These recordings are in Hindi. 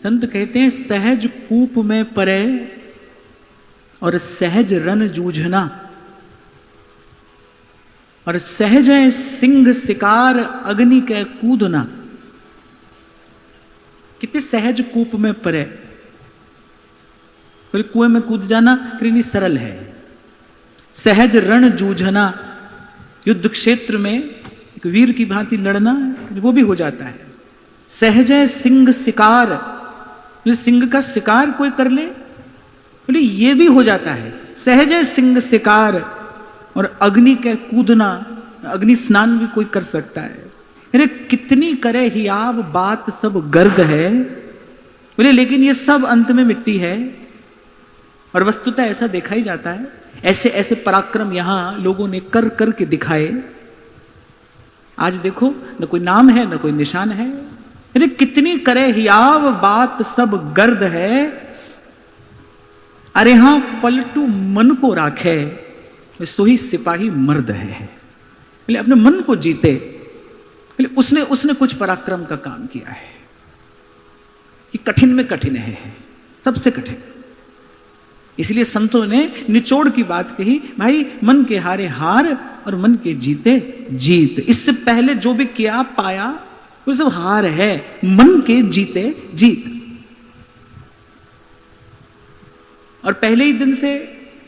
संत कहते हैं सहज कूप में परे और सहज रन जूझना, और सहज है सिंह शिकार अग्नि के कूदना। कितने सहज कूप में परे, फिर कुएं में कूद जाना कितनी सरल है। सहज रण जूझना, युद्ध क्षेत्र में एक वीर की भांति लड़ना, वो भी हो जाता है। सहज है सिंह शिकार, सिंह का शिकार कोई कर ले बोले ये भी हो जाता है। सहज है सिंह शिकार और अग्नि के कूदना, अग्नि स्नान भी कोई कर सकता है। अरे कितनी करे हियाव बात सब गर्द है, बोले लेकिन ये सब अंत में मिट्टी है। और वस्तुतः ऐसा देखा ही जाता है, ऐसे ऐसे पराक्रम यहां लोगों ने कर कर के दिखाए। आज देखो न कोई नाम है न कोई निशान है। अरे कितनी करे हियाव बात सब गर्द है, अरे हां पलटू मन को राखे सोही सिपाही मर्द है। बोले अपने मन को जीते, बोले उसने कुछ पराक्रम का काम किया है। कि कठिन में कठिन है, सबसे कठिन। इसलिए संतों ने निचोड़ की बात कही, भाई मन के हारे हार और मन के जीते जीत। इससे पहले जो भी किया पाया वो सब हार है, मन के जीते जीत। और पहले ही दिन से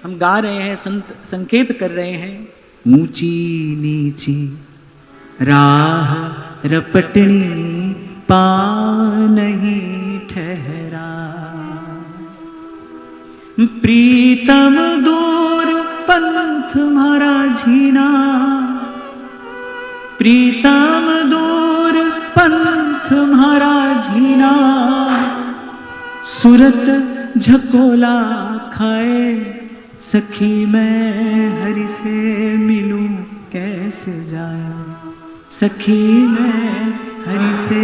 हम गा रहे हैं, संत संकेत कर रहे हैं, ऊंची नीची राह रपटनी पा नहीं ठहरा, प्रीतम दूर पंथ मारा झीना, प्रीतम दूर पंथ मारा झीना, सूरत झकोला खाए सखी मैं हरि से मिलूं कैसे जाऊं, सखी मैं हरि से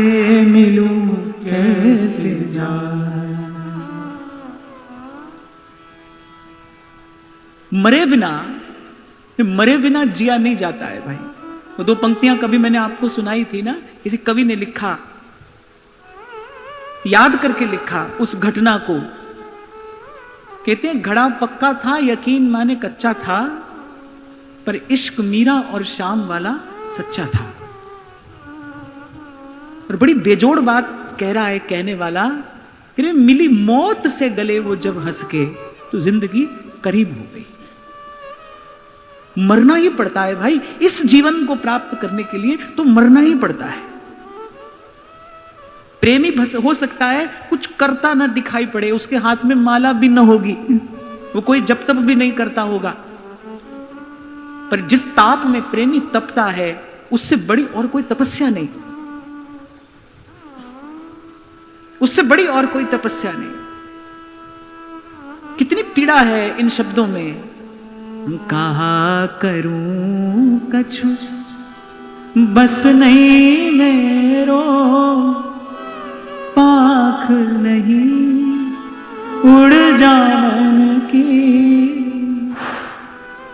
मिलूं कैसे जाऊं। मरे बिना जिया नहीं जाता है भाई। तो दो पंक्तियां कभी मैंने आपको सुनाई थी ना, किसी कवि ने लिखा, याद करके लिखा उस घटना को। कहते हैं घड़ा पक्का था यकीन माने कच्चा था, पर इश्क मीरा और शाम वाला सच्चा था। और बड़ी बेजोड़ बात कह रहा है कहने वाला, कि मिली मौत से गले वो जब हंस के तो जिंदगी करीब हो गई। मरना ही पड़ता है भाई, इस जीवन को प्राप्त करने के लिए तो मरना ही पड़ता है। प्रेमी हो सकता है कुछ करता ना दिखाई पड़े, उसके हाथ में माला भी ना होगी, वो कोई जप तप भी नहीं करता होगा, पर जिस ताप में प्रेमी तपता है उससे बड़ी और कोई तपस्या नहीं, उससे बड़ी और कोई तपस्या नहीं। कितनी पीड़ा है इन शब्दों में। कहा करूं कछु बस नहीं मेरो, पाख नहीं उड़ जान की,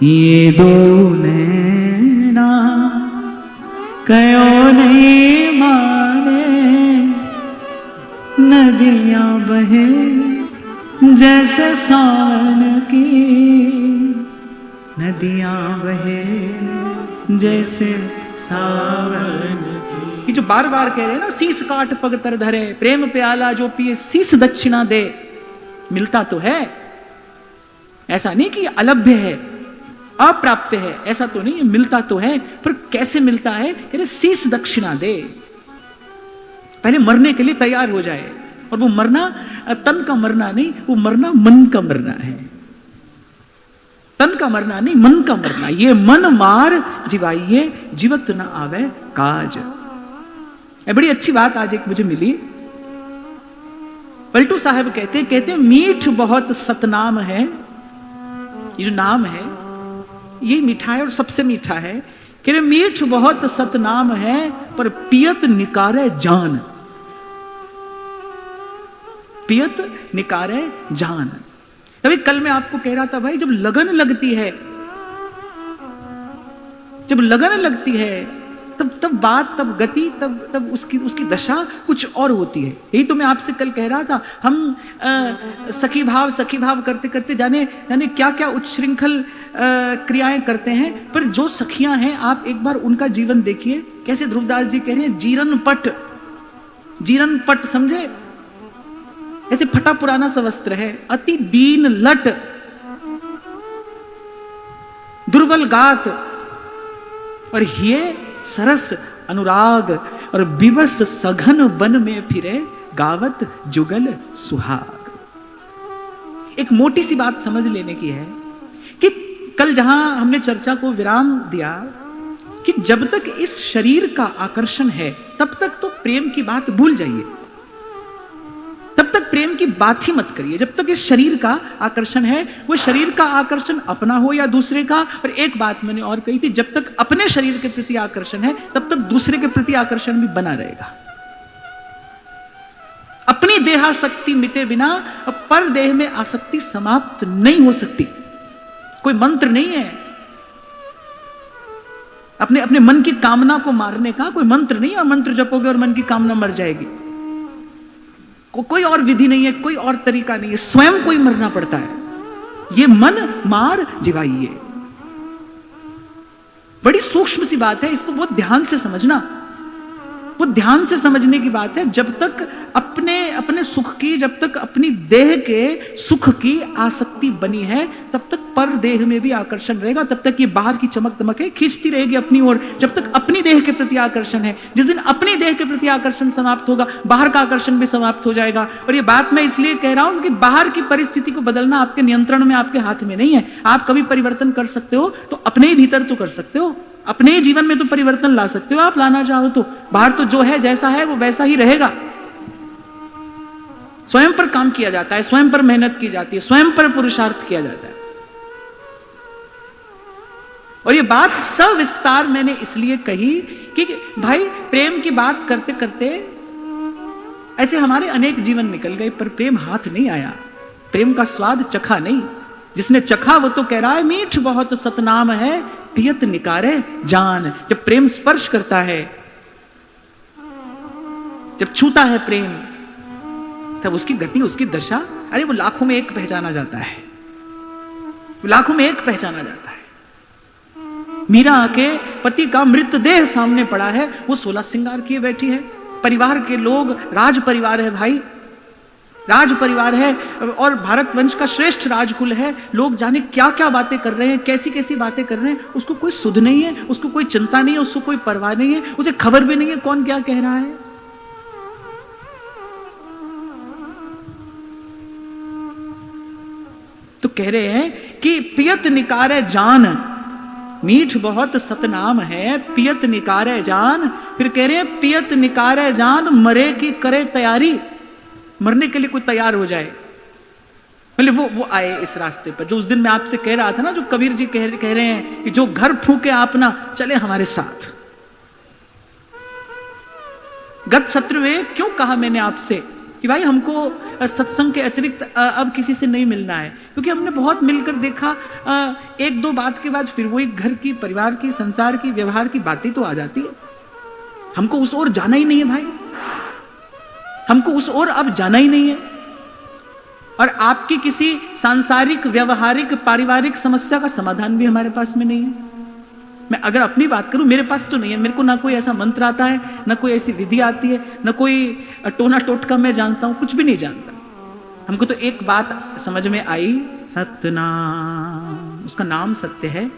ये दो नैना कयो नहीं माने, नदियां बहे जैसे सावन की, नदियां बहे जैसे सावन की। ये जो बार बार कह रहे हैं ना, शीस काट पग तर धरे, प्रेम प्याला जो पिए शीस दक्षिणा दे। मिलता तो है, ऐसा नहीं कि अलभ्य है अप्राप्य है, ऐसा तो नहीं, मिलता तो है, पर कैसे मिलता है? अरे शीस दक्षिणा दे, पहले मरने के लिए तैयार हो जाए। और वो मरना तन का मरना नहीं, वो मरना मन का मरना है। तन का मरना नहीं, मन का मरना। ये मन मार जीवाइये जीवत न आवे काज। बड़ी अच्छी बात आज एक मुझे मिली। पलटू साहब कहते मीठ बहुत सतनाम है। ये जो नाम है ये मीठा है और सबसे मीठा है। कह रहे मीठ बहुत सतनाम है पर पियत निकारे जान, पियत निकारे जान। तभी कल मैं आपको कह रहा था भाई, जब लगन लगती है तब बात, तब गति, तब उसकी दशा कुछ और होती है। यही तो मैं आपसे कल कह रहा था, हम सखी भाव करते करते जाने क्या क्या उच्छृंखल क्रियाएं करते हैं। पर जो सखियां हैं, आप एक बार उनका जीवन देखिए, कैसे ध्रुवदास जी कह रहे हैं, जीरन पट समझे, ऐसे फटा पुराना सा वस्त्र है, अति दीन लट, दुर्बल गात, और ये सरस अनुराग और विवश सघन वन में फिरे, गावत जुगल सुहाग। एक मोटी सी बात समझ लेने की है कि कल जहां हमने चर्चा को विराम दिया कि जब तक इस शरीर का आकर्षण है तब तक तो प्रेम की बात भूल जाइए, तब तक प्रेम की बात ही मत करिए। जब तक इस शरीर का आकर्षण है, वो शरीर का आकर्षण अपना हो या दूसरे का। और एक बात मैंने और कही थी, जब तक अपने शरीर के प्रति आकर्षण है तब तक दूसरे के प्रति आकर्षण भी बना रहेगा। अपनी देहासक्ति मिटे बिना पर देह में आसक्ति समाप्त नहीं हो सकती। कोई मंत्र नहीं है अपने मन की कामना को मारने का, कोई मंत्र नहीं है, मंत्र जपोगे और मन की कामना मर जाएगी। कोई और विधि नहीं है, कोई और तरीका नहीं है, स्वयं कोई मरना पड़ता है। ये मन मार जिवाइए, बड़ी सूक्ष्म सी बात है, इसको बहुत ध्यान से समझना, बहुत ध्यान से समझने की बात है। जब तक अपने सुख की, जब तक अपनी देह के सुख की आसक्ति बनी है, तब तक पर देह में भी आकर्षण रहेगा, तब तक ये बाहर की चमक दमक है खींचती रहेगी अपनी ओर। जब तक अपनी देह के प्रति आकर्षण है, जिस दिन अपनी देह के प्रति आकर्षण समाप्त होगा, बाहर का आकर्षण भी समाप्त हो जाएगा। और ये बात मैं इसलिए कह रहा हूं क्योंकि बाहर की परिस्थिति को बदलना आपके नियंत्रण में, आपके हाथ में नहीं है। आप कभी परिवर्तन कर सकते हो तो अपने ही भीतर तो कर सकते हो, अपने ही जीवन में तो परिवर्तन ला सकते हो आप, लाना चाहो तो। बाहर तो जो है जैसा है वो वैसा ही रहेगा। स्वयं पर काम किया जाता है, स्वयं पर मेहनत की जाती है, स्वयं पर पुरुषार्थ किया जाता है। और ये बात सविस्तार मैंने इसलिए कही कि भाई प्रेम की बात करते करते ऐसे हमारे अनेक जीवन निकल गए, पर प्रेम हाथ नहीं आया, प्रेम का स्वाद चखा नहीं। जिसने चखा वो तो कह रहा है मीठ बहुत सतनाम है, पियत निकारे जान। जब प्रेम स्पर्श करता है, जब छूता है प्रेम, तब उसकी गति, उसकी दशा, अरे वो लाखों में एक पहचाना जाता है, लाखों में एक पहचाना जाता है। मीरा के पति का मृतदेह सामने पड़ा है, वो 16 श्रृंगार किए बैठी है, परिवार के लोग, राज परिवार है भाई, राज परिवार है और भारत वंश का श्रेष्ठ राजकुल है। लोग जाने क्या क्या बातें कर रहे हैं, कैसी कैसी बातें कर रहे हैं, उसको कोई सुध नहीं है, उसको कोई चिंता नहीं है, उसको कोई परवाह नहीं है, उसे खबर भी नहीं है कौन क्या कह रहा है। तो कह रहे हैं कि पियत निकारे जान, मीठ बहुत सतनाम है, पियत निकारे जान। फिर कह रहे हैं पियत निकारे जान, मरे की करे तैयारी, मरने के लिए कोई तैयार हो जाए। बोले वो आए इस रास्ते पर, जो उस दिन मैं आपसे कह रहा था ना, जो कबीर जी कह रहे हैं कि जो घर फूके आप ना चले हमारे साथ। गत सत्र में क्यों कहा मैंने आपसे कि भाई हमको सत्संग के अतिरिक्त अब किसी से नहीं मिलना है, क्योंकि हमने बहुत मिलकर देखा, एक दो बात के बाद फिर वही घर की, परिवार की, संसार की, व्यवहार की बातें तो आ जाती है। हमको उस ओर जाना ही नहीं है भाई, हमको उस ओर अब जाना ही नहीं है। और आपकी किसी सांसारिक, व्यवहारिक, पारिवारिक समस्या का समाधान भी हमारे पास में नहीं है। मैं अगर अपनी बात करूं, मेरे पास तो नहीं है, मेरे को ना कोई ऐसा मंत्र आता है, ना कोई ऐसी विधि आती है, ना कोई टोना टोटका मैं जानता हूं, कुछ भी नहीं जानता। हमको तो एक बात समझ में आई, सतनाम, उसका नाम सत्य है,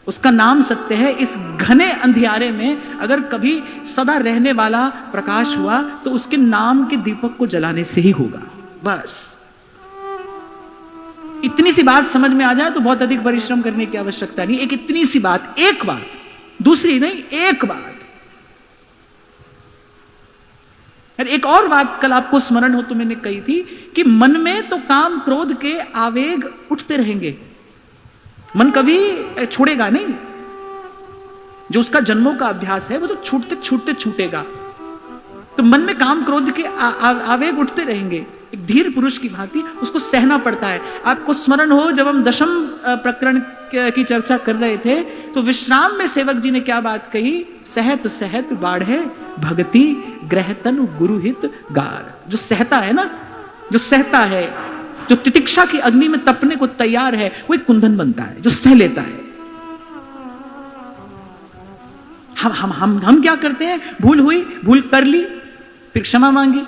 उसका नाम सत्य है। इस घने अंधियारे में अगर कभी सदा रहने वाला प्रकाश हुआ तो उसके नाम के दीपक को जलाने से ही होगा। बस इतनी सी बात समझ में आ जाए तो बहुत अधिक परिश्रम करने की आवश्यकता नहीं। एक इतनी सी बात, एक बात, दूसरी नहीं, एक बात। एक और बात कल आपको स्मरण हो तो मैंने कही थी कि मन में तो काम क्रोध के आवेग उठते रहेंगे, मन कभी छोड़ेगा नहीं। जो उसका जन्मों का अभ्यास है वो तो छूटते छूटते छूटेगा। तो मन में काम क्रोध के आवेग उठते रहेंगे। एक धीर पुरुष की भांति उसको सहना पड़ता है। आपको स्मरण हो जब हम दशम प्रकरण की चर्चा कर रहे थे तो विश्राम में सेवक जी ने क्या बात कही, सहत सहत बाढ़े भक्ति ग्रहतन गुरुहित गार। जो सहता है ना, जो सहता है, जो तितिक्षा की अग्नि में तपने को तैयार है, वो एक कुंदन बनता है, जो सह लेता है। हम क्या करते हैं? भूल हुई, भूल कर ली, फिर क्षमा मांगी,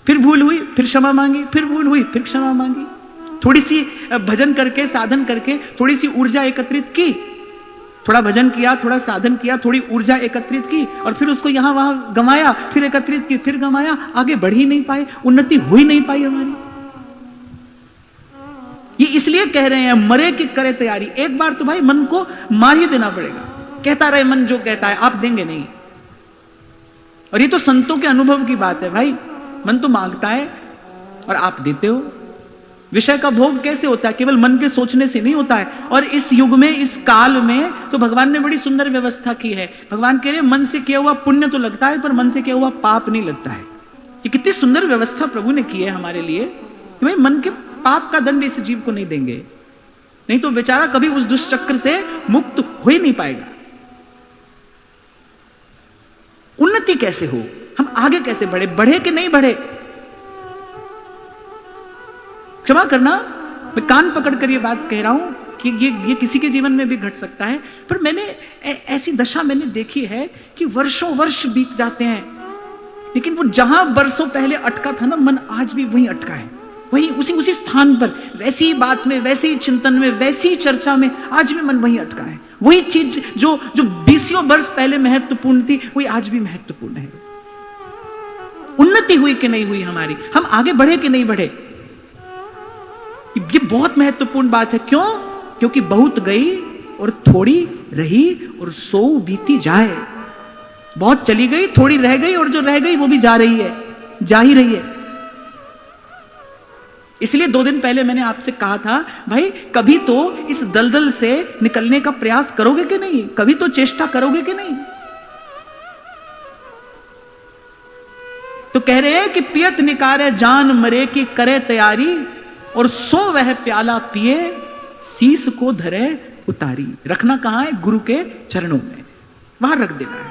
फिर भूल हुई, फिर क्षमा मांगी, फिर भूल हुई, फिर क्षमा मांगी। थोड़ी सी भजन करके, साधन करके थोड़ी सी ऊर्जा एकत्रित की, थोड़ा भजन किया, थोड़ा साधन किया, थोड़ी ऊर्जा एकत्रित की, और फिर उसको यहां वहां गंवाया, फिर एकत्रित की, फिर गंवाया, आगे बढ़ ही नहीं पाए, उन्नति हो ही नहीं पाई हमारी। ये इसलिए कह रहे हैं मरे की करे तैयारी। एक बार तो भाई मन को मार ही देना पड़ेगा। कहता रहे मन जो कहता है, आप देंगे नहीं। और ये तो संतों के अनुभव की बात है भाई। मन तो मांगता है और आप देते हो। विषय का भोग कैसे होता है? केवल मन के सोचने से नहीं होता है। और इस युग में, इस काल में तो भगवान ने बड़ी सुंदर व्यवस्था की है। भगवान कह रहे हैं मन से किया हुआ पुण्य तो लगता है, पर मन से किया हुआ पाप नहीं लगता है। ये कितनी सुंदर व्यवस्था प्रभु ने की है हमारे लिए कि भाई मन के पाप का दंड इस जीव को नहीं देंगे, नहीं तो बेचारा कभी उस दुष्चक्र से मुक्त हो ही नहीं पाएगा। उन्नति कैसे हो? हम आगे कैसे बढ़े? बढ़े कि नहीं बढ़े? क्षमा करना, मैं कान पकड़कर ये बात कह रहा हूं कि ये किसी के जीवन में भी घट सकता है। पर मैंने ऐसी दशा मैंने देखी है कि वर्षों वर्ष बीत जाते हैं, लेकिन वो जहां वर्षों पहले अटका था ना, मन आज भी वहीं अटका है, वही उसी स्थान पर, वैसी बात में, वैसे ही चिंतन में, वैसी चर्चा में आज भी मन वहीं अटका है। वही चीज जो 20 वर्ष पहले महत्वपूर्ण थी, वही आज भी महत्वपूर्ण है। उन्नति हुई कि नहीं हुई हमारी? हम आगे बढ़े कि नहीं बढ़े? ये बहुत महत्वपूर्ण बात है। क्यों? क्योंकि बहुत गई और थोड़ी रही, और सो बीती जाए। बहुत चली गई, थोड़ी रह गई, और जो रह गई वो भी जा रही है, जा ही रही है। इसलिए 2 दिन पहले मैंने आपसे कहा था, भाई कभी तो इस दलदल से निकलने का प्रयास करोगे कि नहीं? कभी तो चेष्टा करोगे कि नहीं? तो कह रहे हैं कि पियत निकारे जान मरे की करे तैयारी, और सो वह प्याला पिए शीस को धरे उतारी। रखना कहां है? गुरु के चरणों में, वहां रख देना है।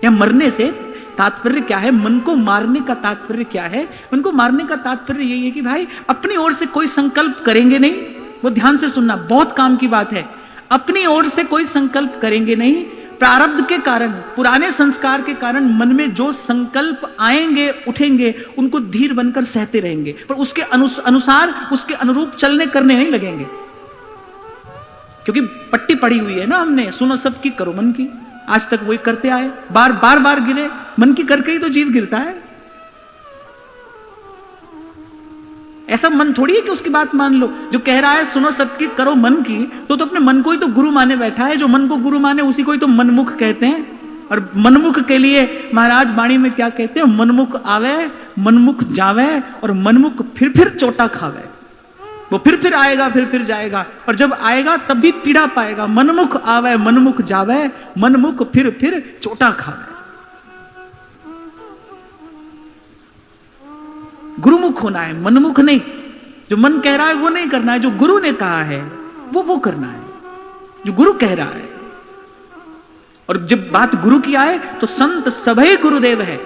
या मरने से तात्पर्य क्या है? मन को मारने का तात्पर्य क्या है? मन को मारने का तात्पर्य यही है कि भाई अपनी ओर से कोई संकल्प करेंगे नहीं। वो ध्यान से सुनना, बहुत काम की बात है। अपनी ओर से कोई संकल्प करेंगे नहीं। प्रारब्ध के कारण, पुराने संस्कार के कारण मन में जो संकल्प आएंगे, उठेंगे, उनको धीर बनकर सहते रहेंगे, पर उसके अनुसार, उसके अनुरूप चलने करने नहीं लगेंगे। क्योंकि पट्टी पड़ी हुई है ना हमने, सुनो सबकी करो मन की। आज तक वही करते आए, बार गिरे, मन की करके ही तो जीव गिरता है। ऐसा मन थोड़ी है कि उसकी बात मान लो। जो कह रहा है सुनो सबकी करो मन की, तो अपने मन को ही तो गुरु माने बैठा है। जो मन को गुरु माने उसी को ही तो मनमुख कहते हैं। और मनमुख के लिए महाराज वाणी में क्या कहते हैं? मनमुख आवे, मनमुख जावे, और मनमुख फिर चोटा खावे। वो फिर आएगा, फिर जाएगा, और जब आएगा तब भी पीड़ा पाएगा। मनमुख आवे, मनमुख जावे, मनमुख फिर चोटा खावे। गुरुमुख होना है, मनमुख नहीं। जो मन कह रहा है वो नहीं करना है, जो गुरु ने कहा है वो करना है, जो गुरु कह रहा है। और जब बात गुरु की आए तो संत सभई गुरुदेव है,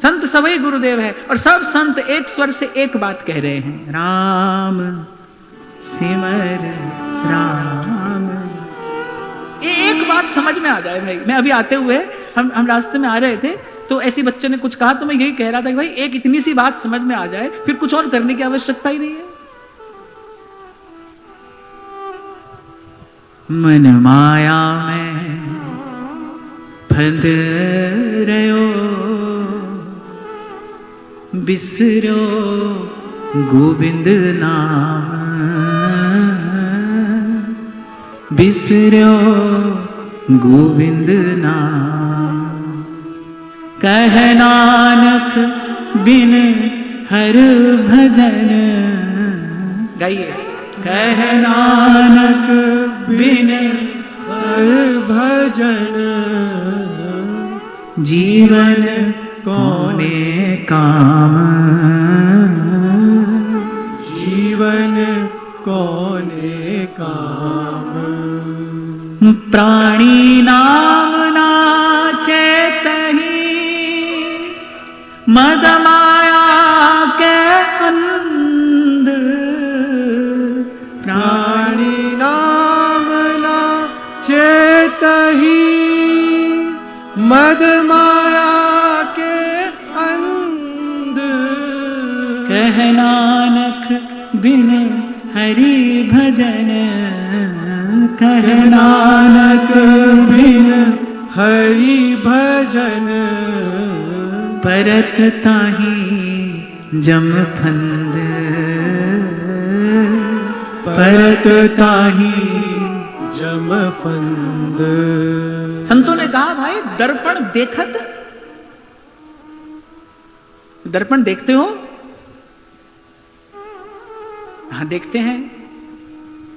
संत सभई गुरुदेव है। और सब संत एक स्वर से एक बात कह रहे हैं, राम सिमर राम। एक बात समझ में आ जाए भाई। मैं अभी आते हुए हम रास्ते में आ रहे थे, तो ऐसी बच्चे ने कुछ कहा, तो मैं यही कह रहा था कि भाई एक इतनी सी बात समझ में आ जाए, फिर कुछ और करने की आवश्यकता ही नहीं है। मन माया में फंद रहो, बिसरो गोविंद नाम, बिसरो गोविंद नाम। कह नानक बिन हर भजन, गाइए। कह नानक बिन हर भजन, जीवन कोने काम, जीवन कोने काम। प्राणी नाम नाचेतहि मद माया के अंध। प्राणी नाम नाचेतहि मद माया के अंध। कह नानक बिन हरि भजन, कह नानक बिन हरि भजन। परत ताहि जम फंद, परत ताहि जम फंद। संतों ने कहा भाई दर्पण देखत, दर्पण देखते हो? हाँ देखते हैं।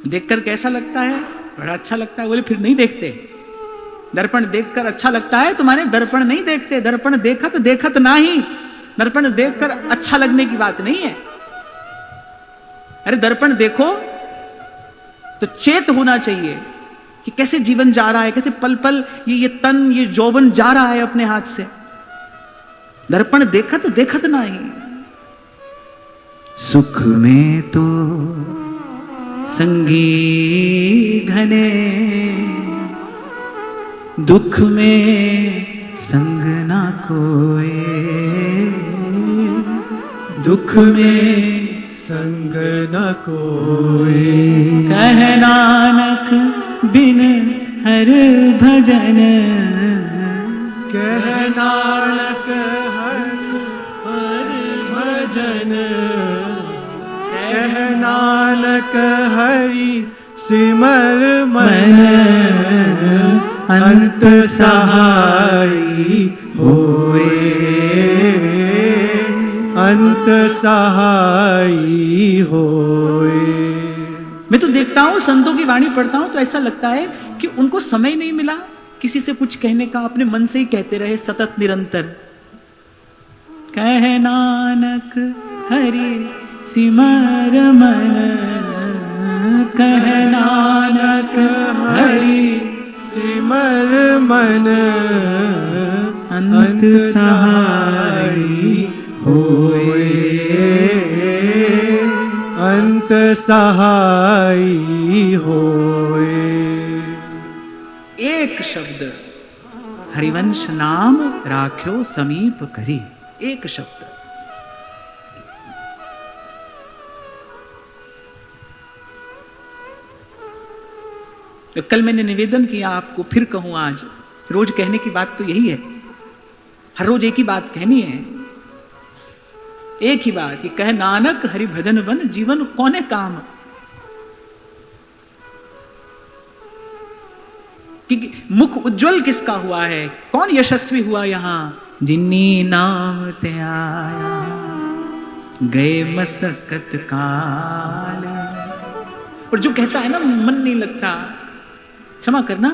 देखकर कैसा लगता है? बड़ा अच्छा लगता है। बोले फिर नहीं देखते? दर्पण देखकर अच्छा लगता है तुम्हारे? दर्पण नहीं देखते। दर्पण देखत देखत नाही, दर्पण देखकर अच्छा लगने की बात नहीं है। अरे दर्पण देखो तो चेत होना चाहिए कि कैसे जीवन जा रहा है, कैसे पल पल ये तन, ये यौवन जा रहा है अपने हाथ से। दर्पण देखत देखत नाही। सुख में तो संगी घने, दुख में संग ना कोई, दुख में संग न कोई। कह नानक बिन हर भजन, कह नानक हर भजन। कह नानक हरि सिमर मन, अंत सहाई होए, अंत सहाई होए। मैं तो देखता हूं संतों की वाणी पढ़ता हूं तो ऐसा लगता है कि उनको समय नहीं मिला किसी से कुछ कहने का, अपने मन से ही कहते रहे सतत निरंतर। कह नानक हरि सिमर मन, कह नानक हरि सिमर मन, अंत सहाई होए, अंत सहाई होए। एक शब्द हरिवंश नाम राख्यो समीप करी। एक शब्द। तो कल मैंने निवेदन किया आपको, फिर कहूं आज। रोज कहने की बात तो यही है, हर रोज एक ही बात कहनी है, एक ही बात कि कह नानक हरि भजन बन, जीवन कौने काम। कि मुख उज्जवल किसका हुआ है, कौन यशस्वी हुआ यहां? जिन्नी नाम ते आया गए मसकत काल। और जो कहता है ना मन नहीं लगता, क्षमा करना,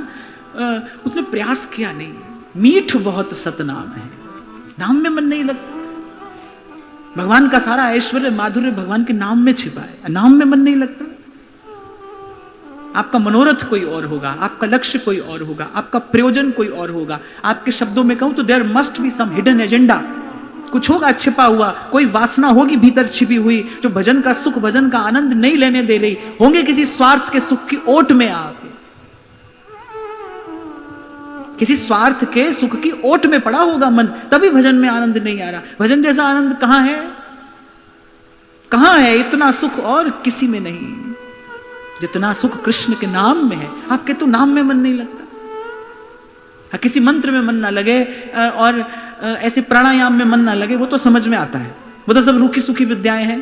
उसने प्रयास किया नहीं। मीठ बहुत सतनाम है, नाम में मन नहीं लगता। भगवान का सारा ऐश्वर्य माधुर्य भगवान के नाम में छिपा है, नाम में मन नहीं लगता। आपका मनोरथ कोई और होगा, आपका लक्ष्य कोई और होगा, आपका प्रयोजन कोई और होगा। आपके शब्दों में कहूं तो there must be some hidden agenda. कुछ होगा छिपा हुआ, कोई वासना होगी भीतर छिपी हुई जो भजन का सुख, भजन का आनंद नहीं लेने दे रही। होंगे किसी स्वार्थ के सुख की ओट में आप, किसी स्वार्थ के सुख की ओट में पड़ा होगा मन, तभी भजन में आनंद नहीं आ रहा। भजन जैसा आनंद कहां है? कहां है इतना सुख? और किसी में नहीं जितना सुख कृष्ण के नाम में है। आपके तो नाम में मन नहीं लगता। किसी मंत्र में मन ना लगे और ऐसे प्राणायाम में मन ना लगे, वो तो समझ में आता है, वो तो सब रूखी सूखी विद्याएं हैं,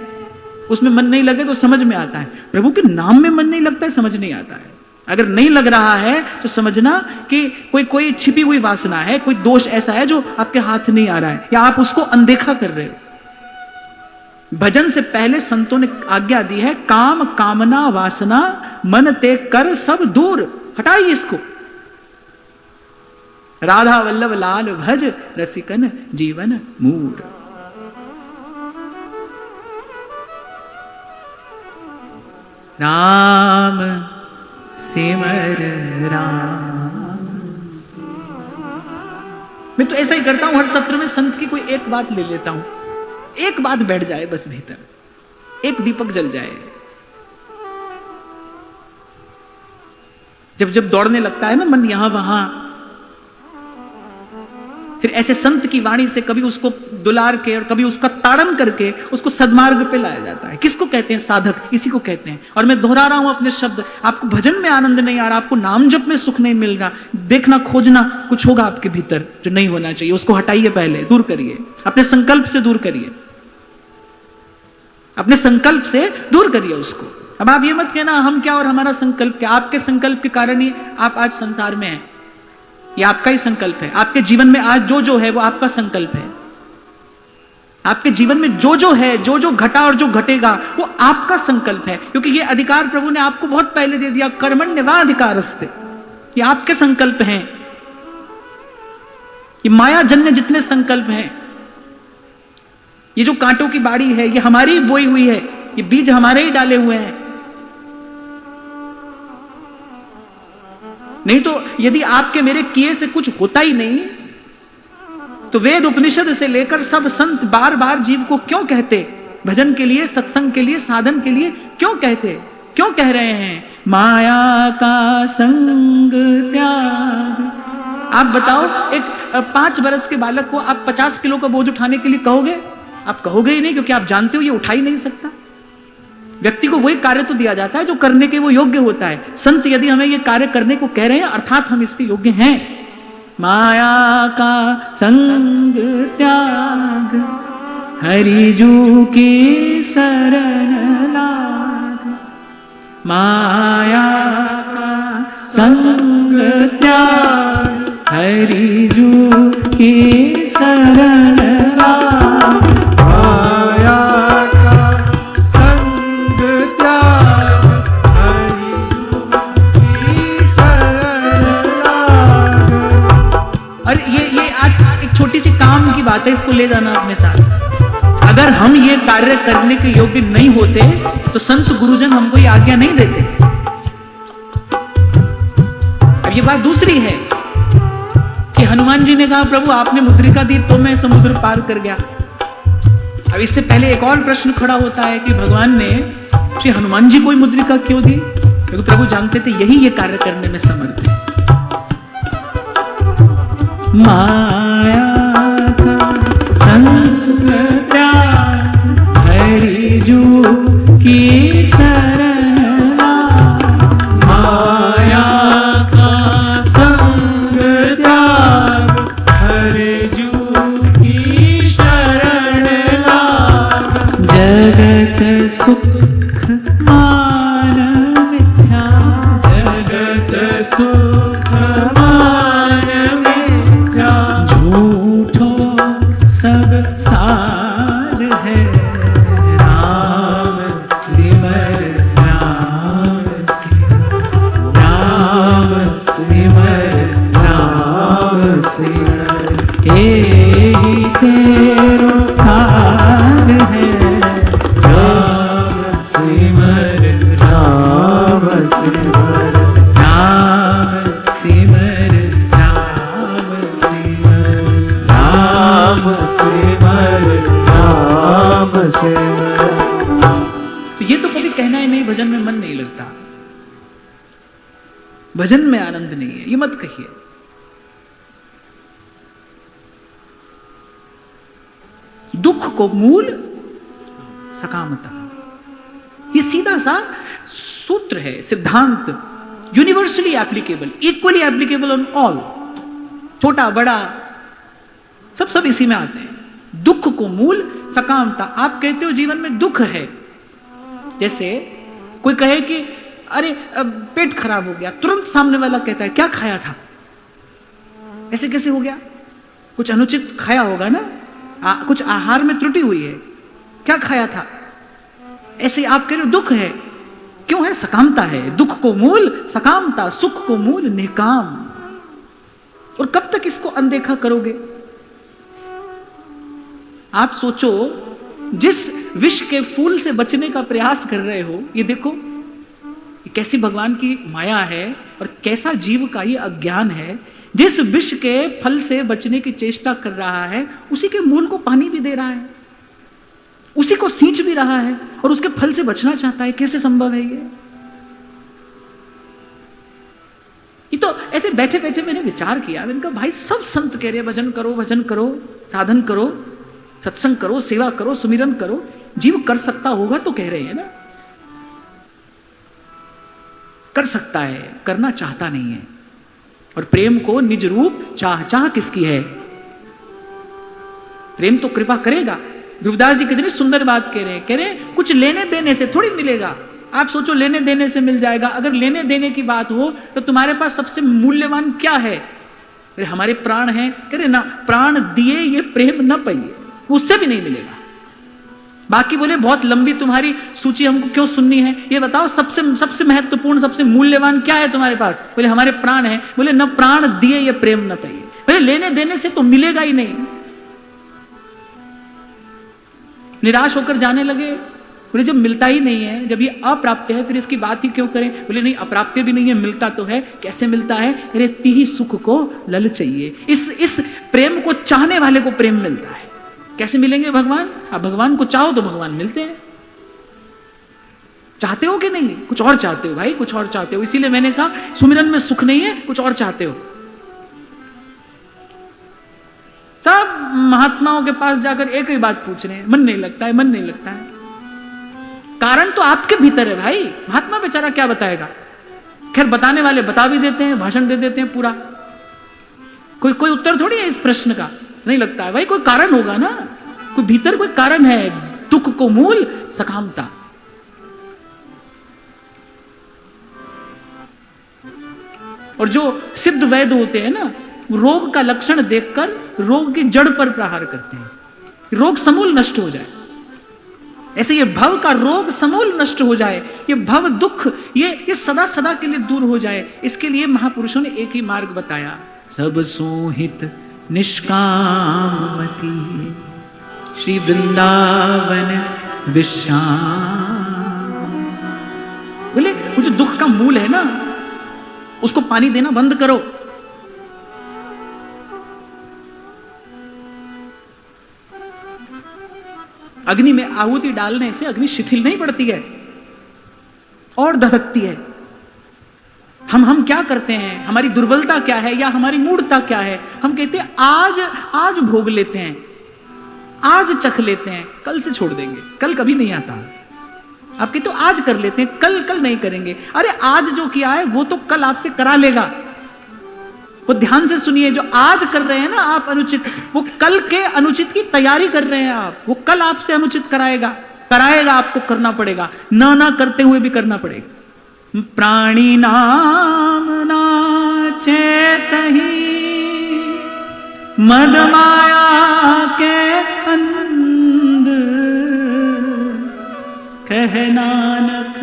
उसमें मन नहीं लगे तो समझ में आता है। प्रभु के नाम में मन नहीं लगता है, समझ नहीं आता है। अगर नहीं लग रहा है तो समझना कि कोई छिपी हुई वासना है, कोई दोष ऐसा है जो आपके हाथ नहीं आ रहा है, या आप उसको अनदेखा कर रहे हो। भजन से पहले संतों ने आज्ञा दी है, काम कामना वासना मन ते कर सब दूर। हटाइए इसको। राधा वल्लभ लाल भज रसिकन जीवन मूड। राम सिमर राम। मैं तो ऐसा ही करता हूं, हर सत्र में संत की कोई एक बात ले लेता हूं, एक बात बैठ जाए बस भीतर, एक दीपक जल जाए। जब जब दौड़ने लगता है ना मन यहां वहां, फिर ऐसे संत की वाणी से कभी उसको दुलार के और कभी उसका ताड़न करके उसको सद्मार्ग पे लाया जाता है। किसको कहते हैं? साधक, इसी को कहते हैं। और मैं दोहरा रहा हूं अपने शब्द, आपको भजन में आनंद नहीं आ रहा, आपको नाम जप में सुख नहीं मिल रहा, देखना खोजना कुछ होगा आपके भीतर जो नहीं होना चाहिए, उसको हटाइए, पहले दूर करिए, अपने संकल्प से दूर करिए, अपने संकल्प से दूर करिए उसको। अब आप ये मत कहना हम क्या और हमारा संकल्प क्या, आपके संकल्प के कारण ही आप आज संसार में हैं, ये आपका ही संकल्प है। आपके जीवन में आज जो जो है वो आपका संकल्प है। आपके जीवन में जो जो है, जो जो घटा और जो घटेगा वो आपका संकल्प है, क्योंकि ये अधिकार प्रभु ने आपको बहुत पहले दे दिया, कर्मण्येवाधिकारस्ते, ये आपके संकल्प हैं। ये माया जन्य जितने संकल्प हैं, ये जो कांटों की बाड़ी है ये हमारी ही बोई हुई है, ये बीज हमारे ही डाले हुए हैं। नहीं तो यदि आपके मेरे किए से कुछ होता ही नहीं तो वेद उपनिषद से लेकर सब संत बार बार जीव को क्यों कहते, भजन के लिए, सत्संग के लिए, साधन के लिए क्यों कहते, क्यों कह रहे हैं माया का संग त्याग। आप बताओ, एक 5 वर्ष के बालक को आप 50 किलो का बोझ उठाने के लिए कहोगे? आप कहोगे ही नहीं, क्योंकि आप जानते हो ये उठा ही नहीं सकता। व्यक्ति को वही कार्य तो दिया जाता है जो करने के वो योग्य होता है। संत यदि हमें ये कार्य करने को कह रहे हैं अर्थात हम इसके योग्य हैं। माया का संग त्याग, हरिजू की शरण लाग। माया का संग त्याग, हरिजू की शरण लाग। माया का संग त्याग, हरिजू की शरण लाग। और ये आज एक छोटी सी काम की बात है, इसको ले जाना अपने साथ। अगर हम ये कार्य करने के योग्य नहीं होते तो संत गुरुजन हमको ये आज्ञा नहीं देते। अब ये बात दूसरी है कि हनुमान जी ने कहा प्रभु आपने मुद्रिका दी तो मैं समुद्र पार कर गया। अब इससे पहले एक और प्रश्न खड़ा होता है कि भगवान ने श्री हनुमान जी को ही मुद्रिका क्यों दी? क्योंकि प्रभु जानते थे यही ये कार्य करने में समर्थ है। माया का संग त्याग, हरिजू की शरण लाग। माया का संग त्याग, हरिजू की शरण लाग। जगत सुख मान मिथ्या, जगत सुख मान मिथ्या। झूठो सब साज है, राम सिमर राम सिमर, राम सिमर राम सिमर। यही तेरो काज है, राम सिमर राम सिमर, राम सिमर राम सिमर। राम सिमर राम सिमर। तो ये तो कभी कहना ही नहीं भजन में मन नहीं लगता, भजन में आनंद नहीं है, ये मत कहिए। दुख को मूल सकामता, ये सीधा सा सूत्र है, सिद्धांत, universally applicable, equally applicable on all, छोटा बड़ा सब इसी में आते हैं। दुख को मूल सकामता। आप कहते हो जीवन में दुख है, जैसे कोई कहे कि अरे पेट खराब हो गया, तुरंत सामने वाला कहता है क्या खाया था? ऐसे कैसे हो गया? कुछ अनुचित खाया होगा ना, कुछ आहार में त्रुटि हुई है, क्या खाया था? ऐसे आप कह रहे हो दुख है, क्यों है? सकामता है। दुख को मूल सकामता, सुख को मूल निकाम। और कब तक इसको अनदेखा करोगे? आप सोचो, जिस विष के फूल से बचने का प्रयास कर रहे हो, ये देखो कैसी भगवान की माया है और कैसा जीव का ये अज्ञान है। जिस विष के फल से बचने की चेष्टा कर रहा है उसी के मूल को पानी भी दे रहा है, उसी को सींच भी रहा है और उसके फल से बचना चाहता है। कैसे संभव है ये? तो ऐसे बैठे बैठे मैंने विचार किया, मैंने कहा भाई सब संत कह रहे हैं भजन करो, साधन करो, सत्संग करो, सेवा करो, सुमिरन करो। जीव कर सकता होगा तो कह रहे हैं ना, कर सकता है, करना चाहता नहीं है। और प्रेम को निज रूप चाह किसकी है? प्रेम तो कृपा करेगा। ध्रुवदास जी कितनी सुंदर बात कह रहे हैं, कुछ लेने देने से थोड़ी मिलेगा। आप सोचो लेने देने से मिल जाएगा। अगर लेने देने की बात हो तो तुम्हारे पास सबसे मूल्यवान क्या है? अरे हमारे प्राण हैं। कह रहे ना, प्राण दिए ये प्रेम न पाइए, उससे भी नहीं मिलेगा। बाकी बोले बहुत लंबी तुम्हारी सूची हमको क्यों सुननी है, ये बताओ सबसे महत्वपूर्ण सबसे मूल्यवान क्या है तुम्हारे पास? बोले हमारे प्राण हैं। बोले न प्राण दिए ये प्रेम न पाइए। बोले लेने देने से तो मिलेगा ही नहीं। निराश होकर जाने लगे। बोले जब मिलता ही नहीं है, जब ये अप्राप्य है, फिर इसकी बात ही क्यों करें? बोले नहीं, अप्राप्य भी नहीं है, मिलता तो है। कैसे मिलता है? अरे तिहि सुख को लल चाहिए। इस प्रेम को चाहने वाले को प्रेम मिलता है। कैसे मिलेंगे भगवान? आप भगवान को चाहो तो भगवान मिलते हैं। चाहते हो कि नहीं? कुछ और चाहते हो भाई, कुछ और चाहते हो। इसीलिए मैंने कहा सुमिरन में सुख नहीं है, कुछ और चाहते हो। सब महात्माओं के पास जाकर एक ही बात पूछ रहे हैं, मन नहीं लगता है, मन नहीं लगता है। कारण तो आपके भीतर है भाई। महात्मा बेचारा क्या बताएगा? खैर बताने वाले बता भी देते हैं, भाषण दे देते हैं पूरा। कोई उत्तर थोड़ी है इस प्रश्न का। नहीं लगता है भाई, कोई कारण होगा ना, कोई भीतर कोई कारण है। दुख को मूल सकामता। और जो सिद्ध वैद्य होते हैं ना, रोग का लक्षण देखकर रोग की जड़ पर प्रहार करते हैं, रोग समूल नष्ट हो जाए। ऐसे ये भव का रोग समूल नष्ट हो जाए, ये भव दुख ये सदा सदा के लिए दूर हो जाए। इसके लिए महापुरुषों ने एक ही मार्ग बताया, सब सोहित निष्कामति श्री वृंदावन विश्राम। बोले वो जो दुख का मूल है ना, उसको पानी देना बंद करो। अग्नि में आहुति डालने से अग्नि शिथिल नहीं पड़ती है और दहकती है। हम क्या करते हैं? हमारी दुर्बलता क्या है या हमारी मूढ़ता क्या है? हम कहते हैं आज भोग लेते हैं, आज चख लेते हैं, कल से छोड़ देंगे, कल कभी नहीं आता। आप कहते हो आज कर लेते हैं, कल नहीं करेंगे। अरे आज जो किया है वो तो कल आपसे करा लेगा। वो ध्यान से सुनिए, जो आज कर रहे हैं ना आप अनुचित, वो कल के अनुचित की तैयारी कर रहे हैं आप। वो कल आपसे अनुचित कराएगा, आपको करना पड़ेगा, ना करते हुए भी करना पड़ेगा। प्राणी नाम ना चेतहि मद माया के अंध, कह नानक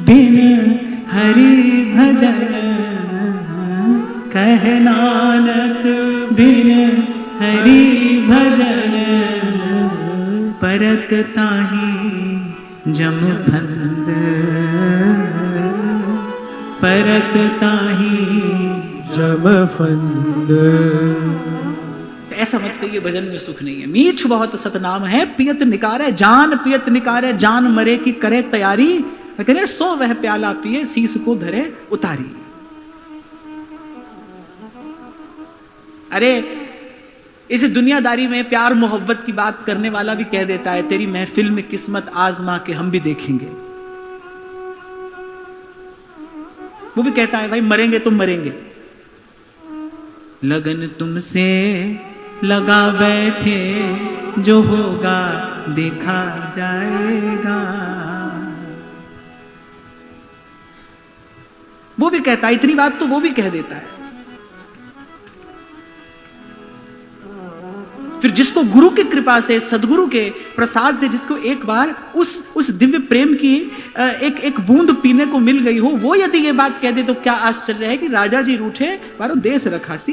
बिन हरि भजन, कह नानक बिन हरि भजन, परत ताहि जम फंद, परत ताहि जम फंद। ऐसा मत कहिए भजन में सुख नहीं है। मीठ बहुत सतनाम है, पियत निकारे जान, पियत निकारे जान, मरे की करे तैयारी, करे सो वह प्याला पिए, शीस को धरे उतारी। अरे इस दुनियादारी में प्यार मोहब्बत की बात करने वाला भी कह देता है, तेरी महफिल में किस्मत आजमा के हम भी देखेंगे। वो भी कहता है भाई मरेंगे तो मरेंगे, लगन तुमसे लगा बैठे, जो होगा देखा जाएगा। वो भी कहता है, इतनी बात तो वो भी कह देता है। फिर जिसको गुरु की कृपा से, सदगुरु के प्रसाद से, जिसको एक बार उस दिव्य प्रेम की एक बूंद पीने को मिल गई हो, वो यदि ये बात कह दे तो क्या आश्चर्य है कि राजा जी रूठे मारो देश रखासी।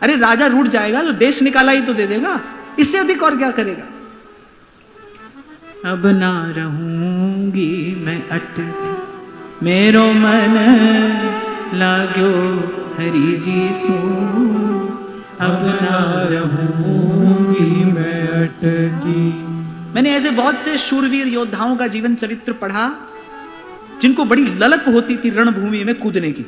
अरे राजा रूठ जाएगा तो देश निकाला ही तो दे देगा, इससे अधिक और क्या करेगा। अब ना रहूंगी मैं अटकी मेरो मन लाग्यो हरि जी सू, अब ना रहूंगी मैं अटकी। मैंने ऐसे बहुत से शूरवीर योद्धाओं का जीवन चरित्र पढ़ा जिनको बड़ी ललक होती थी रणभूमि में कूदने की।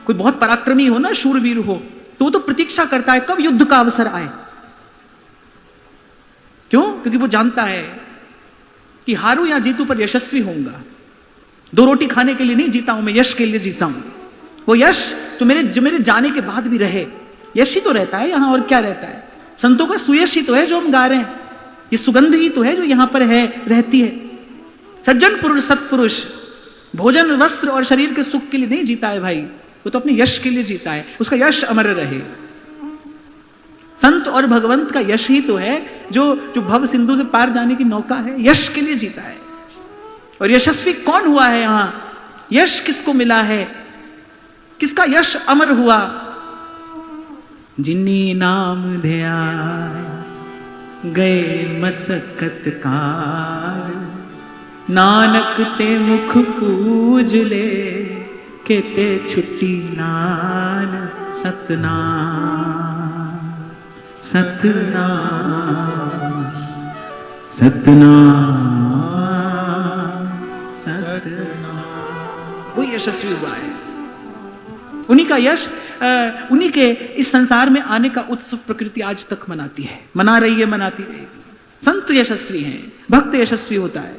कोई बहुत पराक्रमी हो ना, शूरवीर हो, तो वो तो प्रतीक्षा करता है कब युद्ध का अवसर आए। क्यों? क्योंकि वो जानता है कि हारू या जीतू पर यशस्वी होऊंगा। दो रोटी खाने के लिए नहीं जीता हूं मैं, यश के लिए जीता हूं। वो यश जो मेरे जाने के बाद भी रहे, यश ही तो रहता है यहां, और क्या रहता है? संतों का सुयश ही तो है जो हम गा रहे हैं, ये सुगंध ही तो है जो यहां पर है, रहती है। सज्जन पुरुष सत्पुरुष भोजन वस्त्र और शरीर के सुख के लिए नहीं जीता है भाई, वो तो अपने यश के लिए जीता है, उसका यश अमर रहे। संत और भगवंत का यश ही तो है जो भव सिंधु से पार जाने की नौका है, यश के लिए जीता है। और यशस्वी कौन हुआ है यहां? यश किसको मिला है? किसका यश अमर हुआ? जिन्नी नाम ध्यान गए मसकत काल, नानक ते मुख कूज ले केते छुट्टी नान सतनाम सतनाम सतनाम सतनाम। वो यशस्वी हुआ है। उन्हीं का यश, उन्हीं के इस संसार में आने का उत्सव प्रकृति आज तक मनाती है, मना रही है, मनाती रहेगी। संत यशस्वी हैं, भक्त यशस्वी होता है।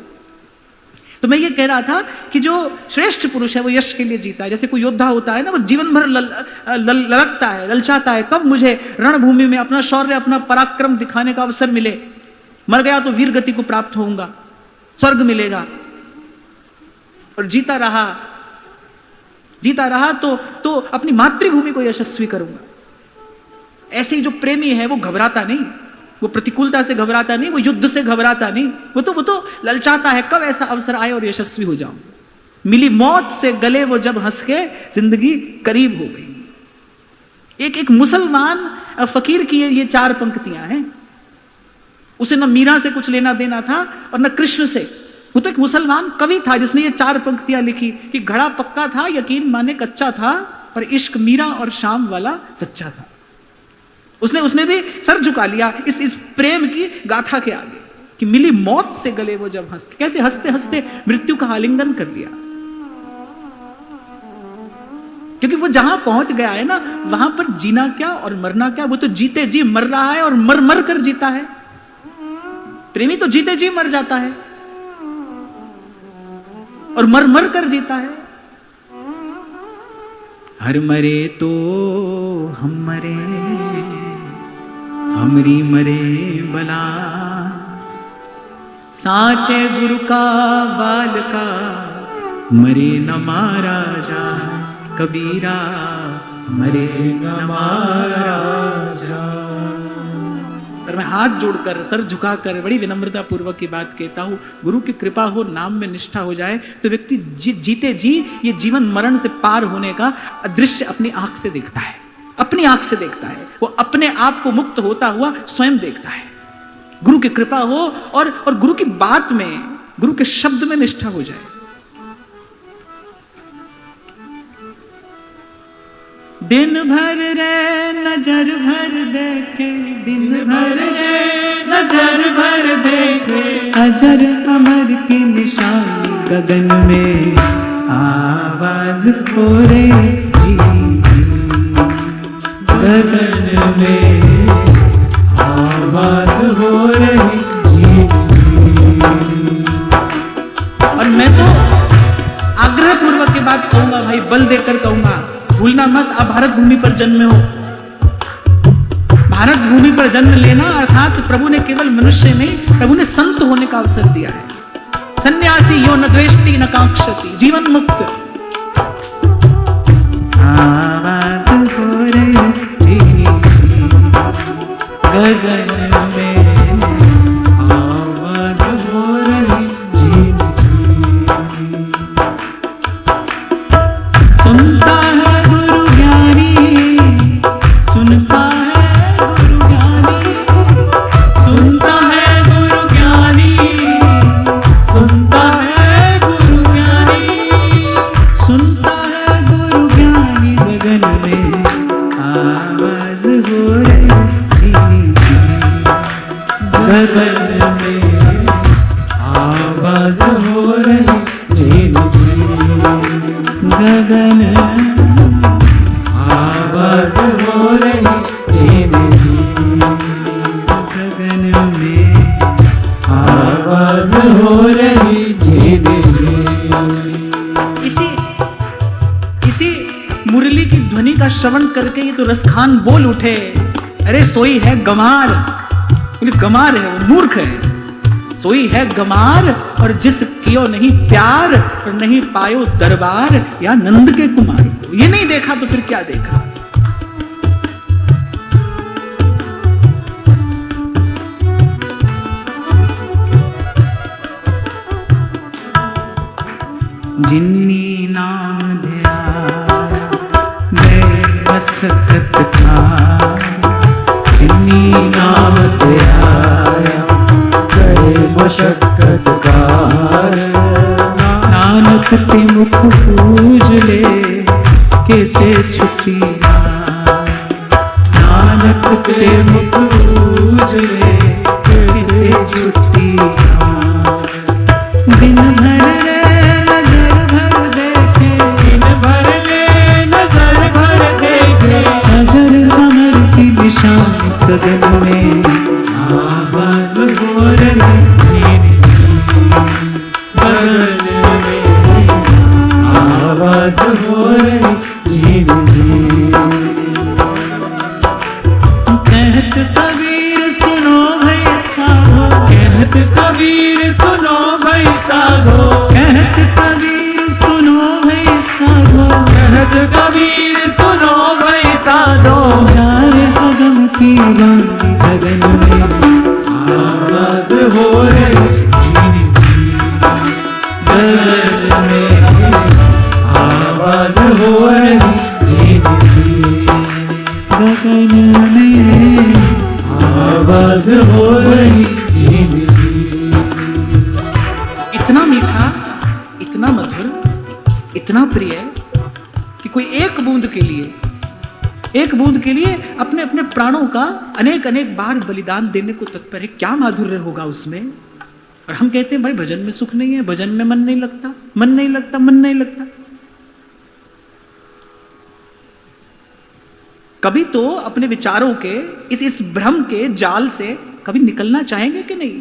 तो मैं ये कह रहा था कि जो श्रेष्ठ पुरुष है वो यश के लिए जीता है। जैसे कोई योद्धा होता है ना, वो जीवन भर ललकता है, ललचाता है कब मुझे रणभूमि में अपना शौर्य, अपना पराक्रम दिखाने का अवसर मिले। मर गया तो वीर गति को प्राप्त होऊंगा, स्वर्ग मिलेगा। और जीता रहा तो अपनी मातृभूमि को यशस्वी करूंगा। ऐसे ही जो प्रेमी है वो घबराता नहीं, वो प्रतिकूलता से घबराता नहीं, वो युद्ध से घबराता नहीं, वो तो ललचाता है कब ऐसा अवसर आए और यशस्वी हो जाऊं। मिली मौत से गले वो जब हंस के जिंदगी करीब हो गई। एक मुसलमान फकीर की ये 4 पंक्तियां हैं। उसे न मीरा से कुछ लेना देना था और न कृष्ण से। वो तो एक मुसलमान कवि था जिसने ये 4 पंक्तियां लिखी कि घड़ा पक्का था, यकीन माने कच्चा था, पर इश्क मीरा और शाम वाला सच्चा था। उसने भी सर झुका लिया इस प्रेम की गाथा के आगे कि मिली मौत से गले वो जब हंसते, कैसे हंसते हंसते मृत्यु का आलिंगन कर लिया। क्योंकि वो जहां पहुंच गया है ना, वहां पर जीना क्या और मरना क्या, वो तो जीते जी मर रहा है और मर मर कर जीता है। प्रेमी तो जीते जी मर जाता है और मर मर कर जीता है। हर मरे तो हम मरे, हमरी मरे बला, साचे गुरु का बाल का, मरे न मारा जा कबीरा, मरे न मारा जा। और मैं हाथ जोड़कर, सर झुकाकर, बड़ी विनम्रता पूर्वक की बात कहता हूं, गुरु की कृपा हो, नाम में निष्ठा हो जाए तो व्यक्ति जीते जी ये जीवन मरण से पार होने का दृश्य अपनी आंख से देखता है, अपनी आंख से देखता है। वो अपने आप को मुक्त होता हुआ स्वयं देखता है। गुरु की कृपा हो और गुरु की बात में, गुरु के शब्द में निष्ठा हो जाए। दिन भर रे नजर भर देखे, दिन भर रे नजर भर देखे, अजर अमर की निशानी गगन में आवाज खोरे जी, गगन में आवाज हो रही जी। और मैं तो आग्रह पूर्वक की बात कहूंगा भाई, बल देकर कहूंगा, भूलना मत आप भारत भूमि पर जन्मे हो। भारत भूमि पर जन्म लेना अर्थात प्रभु ने केवल मनुष्य नहीं, प्रभु ने संत होने का अवसर दिया है। सन्यासी यो न द्वेष्टि न कांक्षति, जीवन मुक्त। आवाज हो रही गगन में, आवाज हो रही जी। सुनता है गुरु ज्ञानी, सुनता है गुरु ज्ञानी, सुनता है गुरु ज्ञानी, सुनता है गुरु ज्ञानी। गगन में आवाज हो रही झीन झीन, गगन आवाज हो रही झीन झीन, गगन में आवाज हो रही झीन झीन। इसी मुरली की ध्वनि का श्रवण करके ये तो रसखान बोल उठे, अरे सोई है गमार। बोले गमार है, वो मूर्ख है। सोई है गमार और जिस कियो नहीं प्यार और नहीं पायो दरबार या नंद के कुमार। ये नहीं देखा तो फिर क्या देखा। जिन्नी नाम ध्याया गए मसकत खाया, जिन्नी नाम ध्याया गए मशक्कत कार, नानक ते मुख पूज ले के ते छुटिया, नानक ते मुख पूज ले के ते छुटिया। दिन भर रे नजर भर देखे, दिन भर ले नजर भर देखे, नजर कमर की निशान गगन में आवाज हो रही झीन झीन, गगन में आवाज हो रही झीन झीन। कहत कबीर सुनो भई साधो, कहत कबीर सुनो भाई साधो, कहत कबीर सुनो भई साधो, कहत कबीर सुनो भाई साधो, जाए अगम की वाणी गगन में आवाज हो रही झीन झीन, गगन में आवाज हो रही झीन झीन, गगन में आवाज हो रही झीन झीन। इतना मीठा, इतना मधुर, इतना प्रिय कि कोई एक बूंद के लिए अपने अपने प्राणों का अनेक अनेक बार बलिदान देने को तत्पर है। क्या माधुर्य होगा उसमें। और हम कहते हैं भाई भजन में सुख नहीं है, भजन में मन नहीं लगता, मन नहीं लगता, मन नहीं लगता। कभी तो अपने विचारों के इस भ्रम के जाल से कभी निकलना चाहेंगे कि नहीं।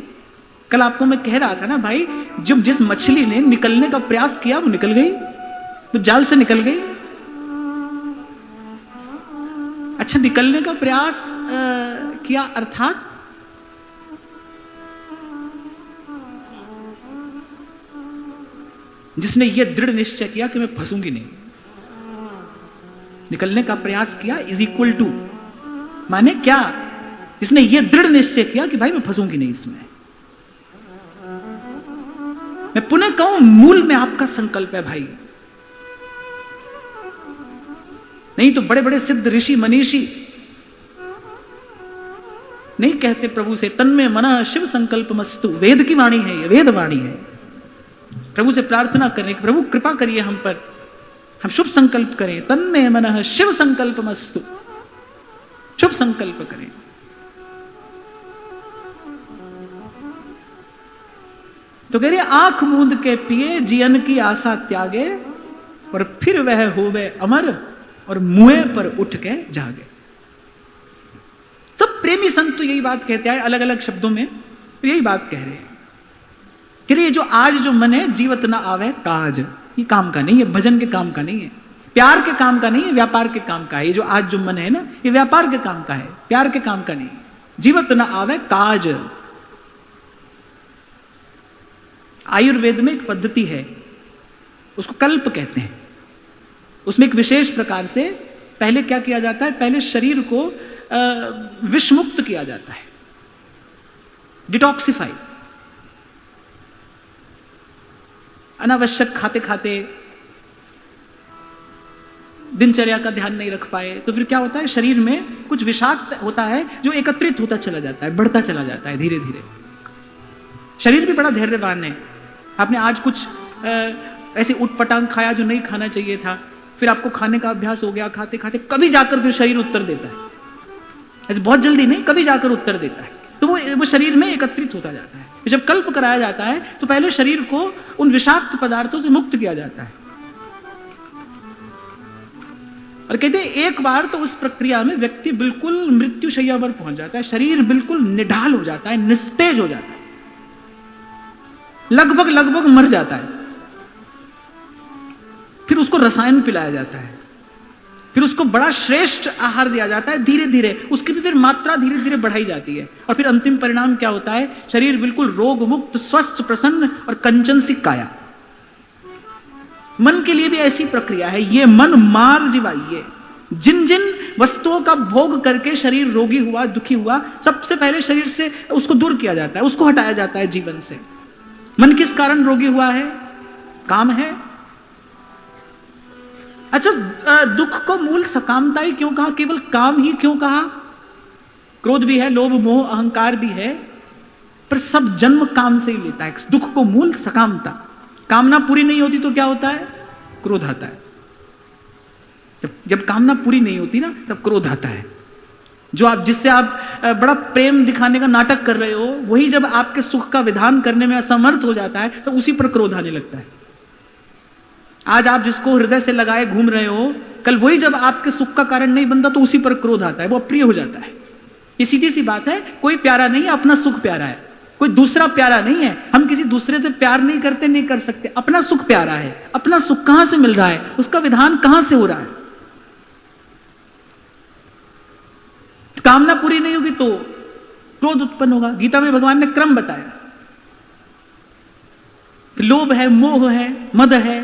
कल आपको मैं कह रहा था ना भाई, जब जिस मछली ने निकलने का प्रयास किया वो निकल गई, वो जाल से निकल गई। अच्छा, निकलने का प्रयास किया अर्थात जिसने ये दृढ़ निश्चय किया कि मैं फंसूंगी नहीं, निकलने का प्रयास किया इज इक्वल टू माने क्या, जिसने ये दृढ़ निश्चय किया कि भाई मैं फंसूंगी नहीं इसमें। मैं पुनः कहूं, मूल में आपका संकल्प है भाई। नहीं तो बड़े बड़े सिद्ध ऋषि मनीषी नहीं कहते प्रभु से तन्मे मनः शिव संकल्प मस्तु। वेद की वाणी है, ये वेद वाणी है। प्रभु से प्रार्थना करें कि प्रभु कृपा करिए हम पर, हम शुभ संकल्प करें। तन्मे मनः शिव संकल्प मस्तु, शुभ संकल्प करें। तो कह रहे आंख मूंद के पिए जियन की आशा त्यागे, और फिर वह होवे अमर और मुए पर उठ के जागे। सब प्रेमी संत तो यही बात कहते हैं अलग अलग शब्दों में, यही बात कह रहे हैं कि ये जो आज जो मन है जीवत ना आवे काज, ये काम का नहीं है, भजन के काम का नहीं है, प्यार के काम का नहीं है, व्यापार के काम का है। ये जो आज जो मन है ना, ये व्यापार के काम का है, प्यार के काम का नहीं। जीवत ना आवे काज। आयुर्वेद में एक पद्धति है, उसको कल्प कहते हैं। उसमें एक विशेष प्रकार से पहले क्या किया जाता है, पहले शरीर को विषमुक्त किया जाता है, डिटॉक्सिफाई। अनावश्यक खाते खाते दिनचर्या का ध्यान नहीं रख पाए तो फिर क्या होता है, शरीर में कुछ विषाक्त होता है जो एकत्रित होता चला जाता है, बढ़ता चला जाता है धीरे धीरे। शरीर भी बड़ा धैर्यवान है। आपने आज कुछ ऐसे उटपटांग खाया जो नहीं खाना चाहिए था, फिर आपको खाने का अभ्यास हो गया, खाते खाते कभी जाकर फिर शरीर उत्तर देता है। ऐसे बहुत जल्दी नहीं, कभी जाकर उत्तर देता है। तो वो शरीर में एकत्रित होता जाता है। जब कल्प कराया जाता है तो पहले शरीर को उन विषाक्त पदार्थों से मुक्त किया जाता है, और कहते हैं एक बार तो उस प्रक्रिया में व्यक्ति बिल्कुल मृत्युशैया पर पहुंच जाता है, शरीर बिल्कुल निढाल हो जाता है, निस्तेज हो जाता है, लगभग मर जाता है। फिर उसको रसायन पिलाया जाता है, फिर उसको बड़ा श्रेष्ठ आहार दिया जाता है, धीरे धीरे उसकी भी फिर मात्रा धीरे धीरे बढ़ाई जाती है, और फिर अंतिम परिणाम क्या होता है? शरीर बिल्कुल रोग मुक्त, स्वस्थ, प्रसन्न और कंचन सी काया। मन के लिए भी ऐसी प्रक्रिया है। ये मन मार जीवाइए। जिन जिन वस्तुओं का भोग करके शरीर रोगी हुआ, दुखी हुआ, सबसे पहले शरीर से उसको दूर किया जाता है, उसको हटाया जाता है जीवन से। मन किस कारण रोगी हुआ है? काम है। अच्छा, दुख को मूल सकामता ही क्यों कहा? केवल काम ही क्यों कहा? क्रोध भी है, लोभ मोह अहंकार भी है, पर सब जन्म काम से ही लेता है। दुख को मूल सकामता। कामना पूरी नहीं होती तो क्या होता है? क्रोध आता है। जब कामना पूरी नहीं होती ना, तब क्रोध आता है। जिससे आप बड़ा प्रेम दिखाने का नाटक कर रहे हो, वही जब आपके सुख का विधान करने में असमर्थ हो जाता है तो उसी पर क्रोध आने लगता है। आज आप जिसको हृदय से लगाए घूम रहे हो, कल वही जब आपके सुख का कारण नहीं बनता तो उसी पर क्रोध आता है, वो अप्रिय हो जाता है। ये सीधी सी बात है। कोई प्यारा नहीं है, अपना सुख प्यारा है। कोई दूसरा प्यारा नहीं है। हम किसी दूसरे से प्यार नहीं करते, नहीं कर सकते। अपना सुख प्यारा है। अपना सुख कहां से मिल रहा है? उसका विधान कहां से हो रहा है? कामना पूरी नहीं होगी तो क्रोध उत्पन्न होगा। गीता में भगवान ने क्रम बताया। लोभ है, मोह है, मद है,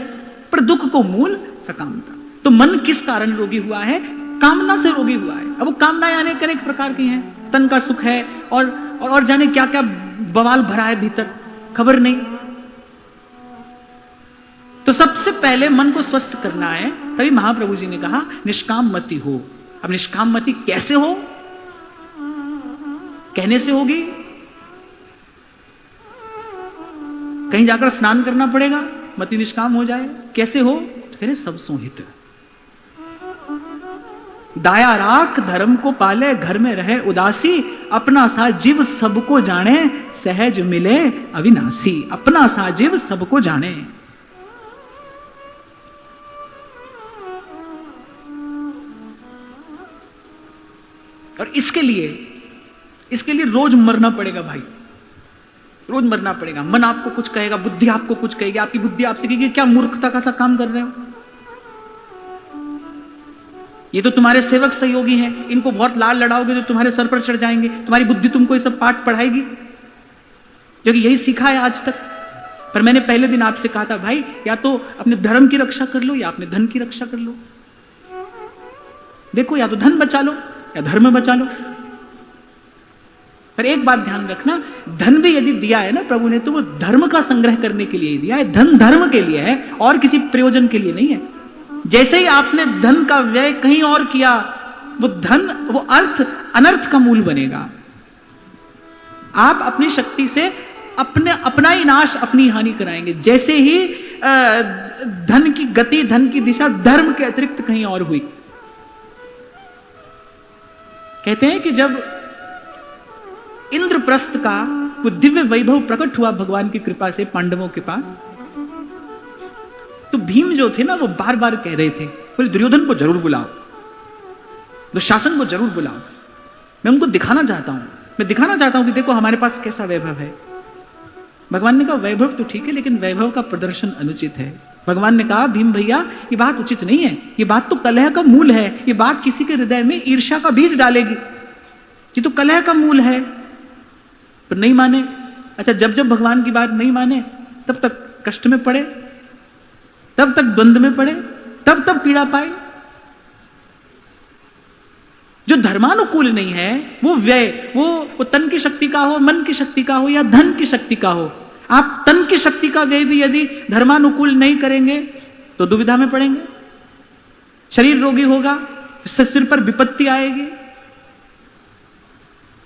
पर दुख को मूल सकामता। तो मन किस कारण रोगी हुआ है? कामना से रोगी हुआ है। अब वो कामनाएं अनेक प्रकार की हैं। तन का सुख है और जाने क्या क्या बवाल भरा है भीतर, खबर नहीं। तो सबसे पहले मन को स्वस्थ करना है। तभी महाप्रभु जी ने कहा निष्काम मति हो। अब निष्काम मति कैसे हो? कहने से होगी? कहीं जाकर स्नान करना पड़ेगा मति निष्काम हो जाए? कैसे हो? तो कह रहे सब सोहित। दाया राख धर्म को पाले, घर में रहे उदासी, अपना सा जीव सबको जाने, सहज मिले अविनाशी। अपना सा जीव सबको जाने। और इसके लिए रोज मरना पड़ेगा भाई, रोज मरना पड़ेगा। मन आपको कुछ कहेगा, बुद्धि आपको कुछ कहेगी, आपकी बुद्धि आपसे कहेगी क्या मूर्खता का सा काम कर रहे हो, ये तो तुम्हारे सेवक सहयोगी हैं, इनको बहुत लाल लड़ाओगे तो तुम्हारे सर पर चढ़ जाएंगे। तुम्हारी बुद्धि तुमको ये सब पाठ पढ़ाएगी, क्योंकि यही सीखा है आज तक। पर मैंने पहले दिन आपसे कहा था भाई, या तो अपने धर्म की रक्षा कर लो या अपने धन की रक्षा कर लो। देखो, या तो धन बचा लो या धर्म बचा लो। पर एक बात ध्यान रखना, धन भी यदि दिया है ना प्रभु ने, तो वो धर्म का संग्रह करने के लिए ही दिया है। धन धर्म के लिए है और किसी प्रयोजन के लिए नहीं है। जैसे ही आपने धन का व्यय कहीं और किया, वो धन, वो अनर्थ का मूल बनेगा। आप अपनी शक्ति से अपना ही नाश, अपनी हानि कराएंगे। जैसे ही धन की गति, धन की दिशा धर्म के अतिरिक्त कहीं और हुई। कहते हैं कि जब इंद्रप्रस्थ का वो दिव्य वैभव प्रकट हुआ भगवान की कृपा से पांडवों के पास, तो भीम जो थे ना, वो बार बार कह रहे थे, बोले दुर्योधन को जरूर बुलाओ, दुशासन को जरूर बुलाओ, मैं उनको दिखाना चाहता हूं, मैं दिखाना चाहता हूं कि देखो हमारे पास कैसा वैभव है। भगवान ने कहा वैभव तो ठीक है, लेकिन वैभव का प्रदर्शन अनुचित है। भगवान ने कहा भीम भैया, ये बात उचित नहीं है, ये बात तो कलह का मूल है, ये बात किसी के हृदय में ईर्ष्या का बीज डालेगी, ये तो कलह का मूल है। पर नहीं माने। अच्छा, जब जब भगवान की बात नहीं माने, तब तक कष्ट में पड़े, तब तक द्वंद्व में पड़े, तब तब पीड़ा पाए। जो धर्मानुकूल नहीं है, वो व्यय, वो तन की शक्ति का हो, मन की शक्ति का हो या धन की शक्ति का हो, आप तन की शक्ति का व्यय भी यदि धर्मानुकूल नहीं करेंगे तो दुविधा में पड़ेंगे। शरीर रोगी होगा, इससे सिर पर विपत्ति आएगी।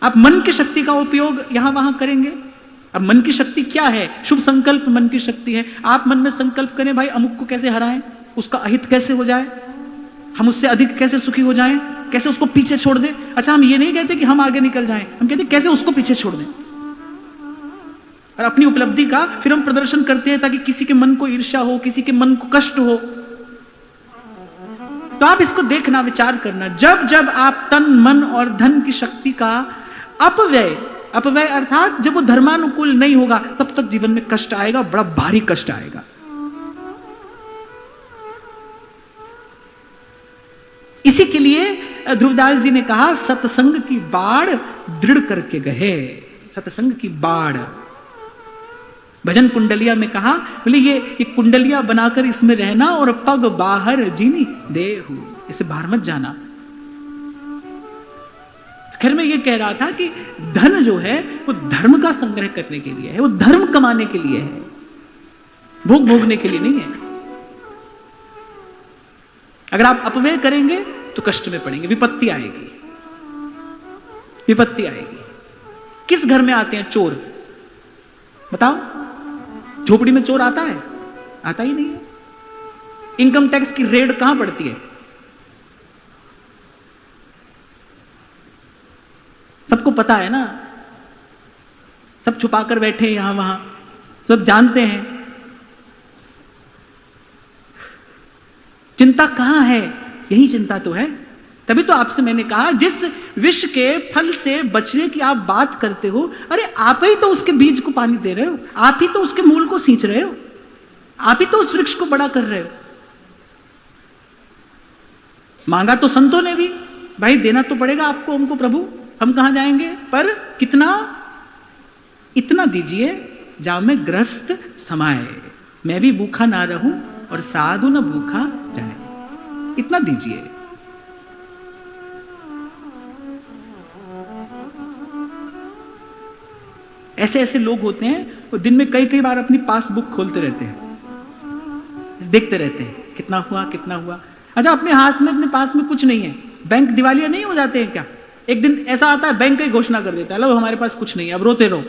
आप मन की शक्ति का उपयोग यहां वहां करेंगे। अब मन की शक्ति क्या है? शुभ संकल्प मन की शक्ति है। आप मन में संकल्प करें, भाई अमुक को कैसे हराएं, उसका अहित कैसे हो जाए, हम उससे अधिक कैसे सुखी हो जाएं, कैसे उसको पीछे छोड़ दें। अच्छा, हम ये नहीं कहते कि हम आगे निकल जाएं, हम कहते कैसे उसको पीछे छोड़ दें, और अपनी उपलब्धि का फिर हम प्रदर्शन करते हैं ताकि किसी के मन को ईर्ष्या हो, किसी के मन को कष्ट हो। तो आप इसको देखना, विचार करना, जब जब आप तन मन और धन की शक्ति का अपव्यय अर्थात जब वो धर्मानुकूल नहीं होगा, तब तक जीवन में कष्ट आएगा, बड़ा भारी कष्ट आएगा। इसी के लिए ध्रुवदास जी ने कहा, सत्संग की बाढ़ दृढ़ करके गए। सत्संग की बाढ़, भजन कुंडलिया में कहा, बोले ये कुंडलिया बनाकर इसमें रहना और पग बाहर जीनी देहु, इसे बाहर मत जाना। खैर मैं ये कह रहा था कि धन जो है वो धर्म का संग्रह करने के लिए है, वो धर्म कमाने के लिए है, भोग भोगने के लिए नहीं है। अगर आप अपव्यय करेंगे तो कष्ट में पड़ेंगे, विपत्ति आएगी, विपत्ति आएगी। किस घर में आते हैं चोर, बताओ? झोपड़ी में चोर आता है? आता ही नहीं है। इनकम टैक्स की रेड कहां पड़ती है? सबको पता है ना, सब छुपाकर बैठे हैं यहां वहां, सब जानते हैं। चिंता कहां है? यही चिंता तो है। तभी तो आपसे मैंने कहा, जिस विष के फल से बचने की आप बात करते हो, अरे आप ही तो उसके बीज को पानी दे रहे हो, आप ही तो उसके मूल को सींच रहे हो, आप ही तो उस वृक्ष को बड़ा कर रहे हो। मांगा तो संतों ने भी, भाई देना तो पड़ेगा आपको, हमको प्रभु, हम कहां जाएंगे, पर कितना? इतना दीजिए जा मैं ग्रस्त समाये, मैं भी भूखा ना रहूं और साधु न भूखा जाए, इतना दीजिए। ऐसे ऐसे लोग होते हैं, वो दिन में कई कई बार अपनी पासबुक खोलते रहते हैं, देखते रहते हैं कितना हुआ कितना हुआ। अच्छा, अपने हाथ में, अपने पास में कुछ नहीं है, बैंक दिवालिया नहीं हो जाते हैं क्या? एक दिन ऐसा आता है, बैंक ही घोषणा कर देता है, लो हमारे पास कुछ नहीं है, अब रोते रहो।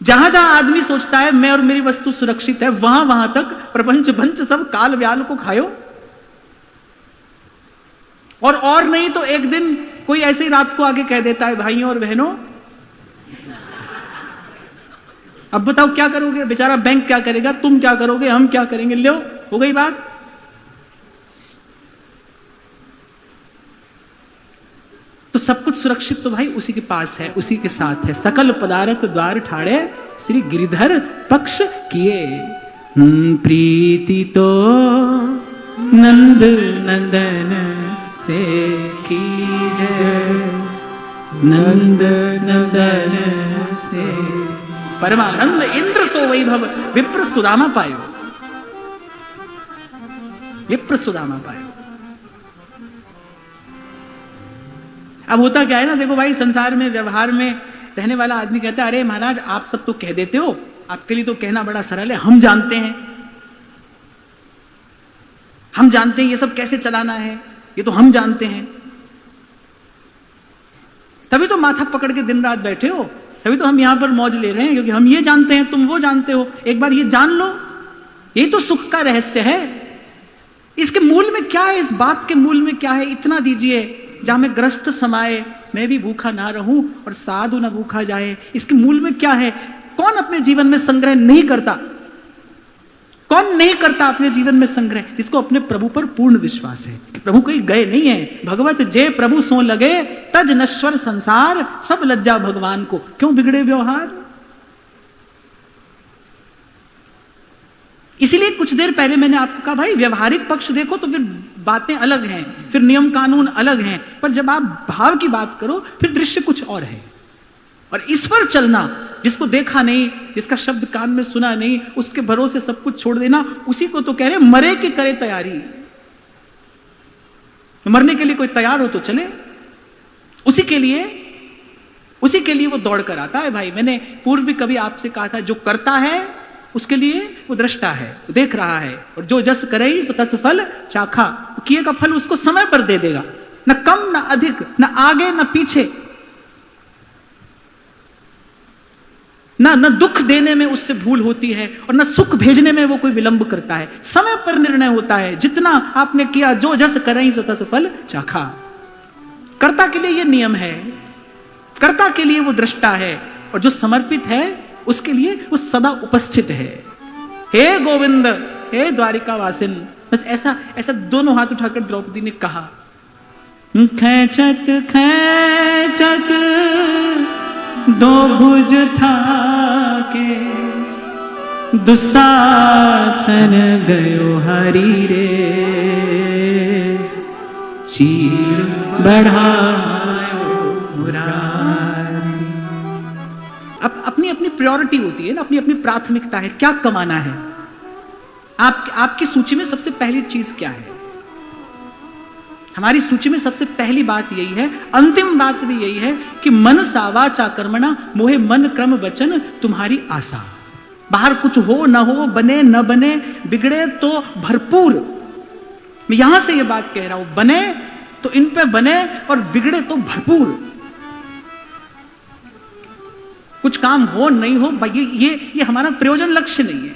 जहां जहां आदमी सोचता है मैं और मेरी वस्तु सुरक्षित है, वहां वहां तक प्रपंच भंच सब काल व्याल को खायो। और नहीं तो एक दिन कोई ऐसे ही रात को आगे कह देता है, भाइयों और बहनों अब बताओ क्या करोगे? बेचारा बैंक क्या करेगा, तुम क्या करोगे, हम क्या करेंगे? लो, हो गई बात। तो सब कुछ सुरक्षित तो भाई उसी के पास है, उसी के साथ है। सकल पदारक द्वार ठाड़े श्री गिरिधर पक्ष किए, प्रीति तो नंद नंदन से कीजय, नंद नंदन से परमानंद इंद्र सो वैभव विप्र सुदामा पायो, विप्र सुदामा पायो। अब होता क्या है ना, देखो भाई, संसार में व्यवहार में रहने वाला आदमी कहता है, अरे महाराज आप सब तो कह देते हो, आपके लिए तो कहना बड़ा सरल है, हम जानते हैं, हम जानते हैं ये सब कैसे चलाना है, ये तो हम जानते हैं। तभी तो माथा पकड़ के दिन रात बैठे हो, तभी तो हम यहां पर मौज ले रहे हैं, क्योंकि हम ये जानते हैं, तुम वो जानते हो। एक बार ये जान लो, ये तो सुख का रहस्य है। इसके मूल में क्या है, इस बात के मूल में क्या है? इतना दीजिए जहां मैं ग्रस्त समाये, मैं भी भूखा ना रहूं और साधु ना भूखा जाए। इसके मूल में क्या है? कौन अपने जीवन में संग्रह नहीं करता? कौन नहीं करता अपने जीवन में संग्रह? जिसको अपने प्रभु पर पूर्ण विश्वास है, प्रभु कहीं गए नहीं है। भगवत जे प्रभु सो लगे, तज नश्वर संसार, सब लज्जा भगवान को, क्यों बिगड़े व्यवहार। इसीलिए कुछ देर पहले मैंने आपको कहा, भाई व्यवहारिक पक्ष देखो तो फिर बातें अलग हैं, फिर नियम कानून अलग हैं, पर जब आप भाव की बात करो फिर दृश्य कुछ और है। और इस पर चलना, जिसको देखा नहीं, जिसका शब्द कान में सुना नहीं, उसके भरोसे सब कुछ छोड़ देना, उसी को तो कह रहे मरे की करे तैयारी। मरने के लिए कोई तैयार हो तो चले, उसी के लिए वो दौड़ कर आता है। भाई मैंने पूर्व भी कभी आपसे कहा था, जो करता है उसके लिए वो दृष्टा है, वो देख रहा है, और जो जस करे सो तस फल चाखा, किए का फल उसको समय पर दे देगा, न कम न अधिक, न आगे न पीछे। ना दुख देने में उससे भूल होती है और ना सुख भेजने में वो कोई विलंब करता है। समय पर निर्णय होता है। जितना आपने किया, जो जस करई सो तस फल चाखा। कर्ता के लिए ये नियम है, कर्ता के लिए वो दृष्टा है, और जो समर्पित है उसके लिए वो सदा उपस्थित है। हे गोविंद, हे द्वारिका वासिन। बस ऐसा दोनों हाथ उठाकर द्रौपदी ने कहा। खैचत खैचत दो भुज था के, दुशासन गयो हरि रे, चीर बढ़ायो मुरारी। अब अपनी अपनी प्रायोरिटी होती है ना, अपनी अपनी प्राथमिकता है, क्या कमाना है। आपकी सूची में सबसे पहली चीज क्या है? हमारी सूची में सबसे पहली बात यही है, अंतिम बात भी यही है कि मन सावाचा कर्मणा मोहे मन क्रम वचन तुम्हारी आशा। बाहर कुछ हो न हो, बने न बने, बिगड़े तो भरपूर। मैं यहां से ये बात कह रहा हूं, बने तो इन पे बने और बिगड़े तो भरपूर। कुछ काम हो नहीं हो, ये हमारा प्रयोजन लक्ष्य नहीं है,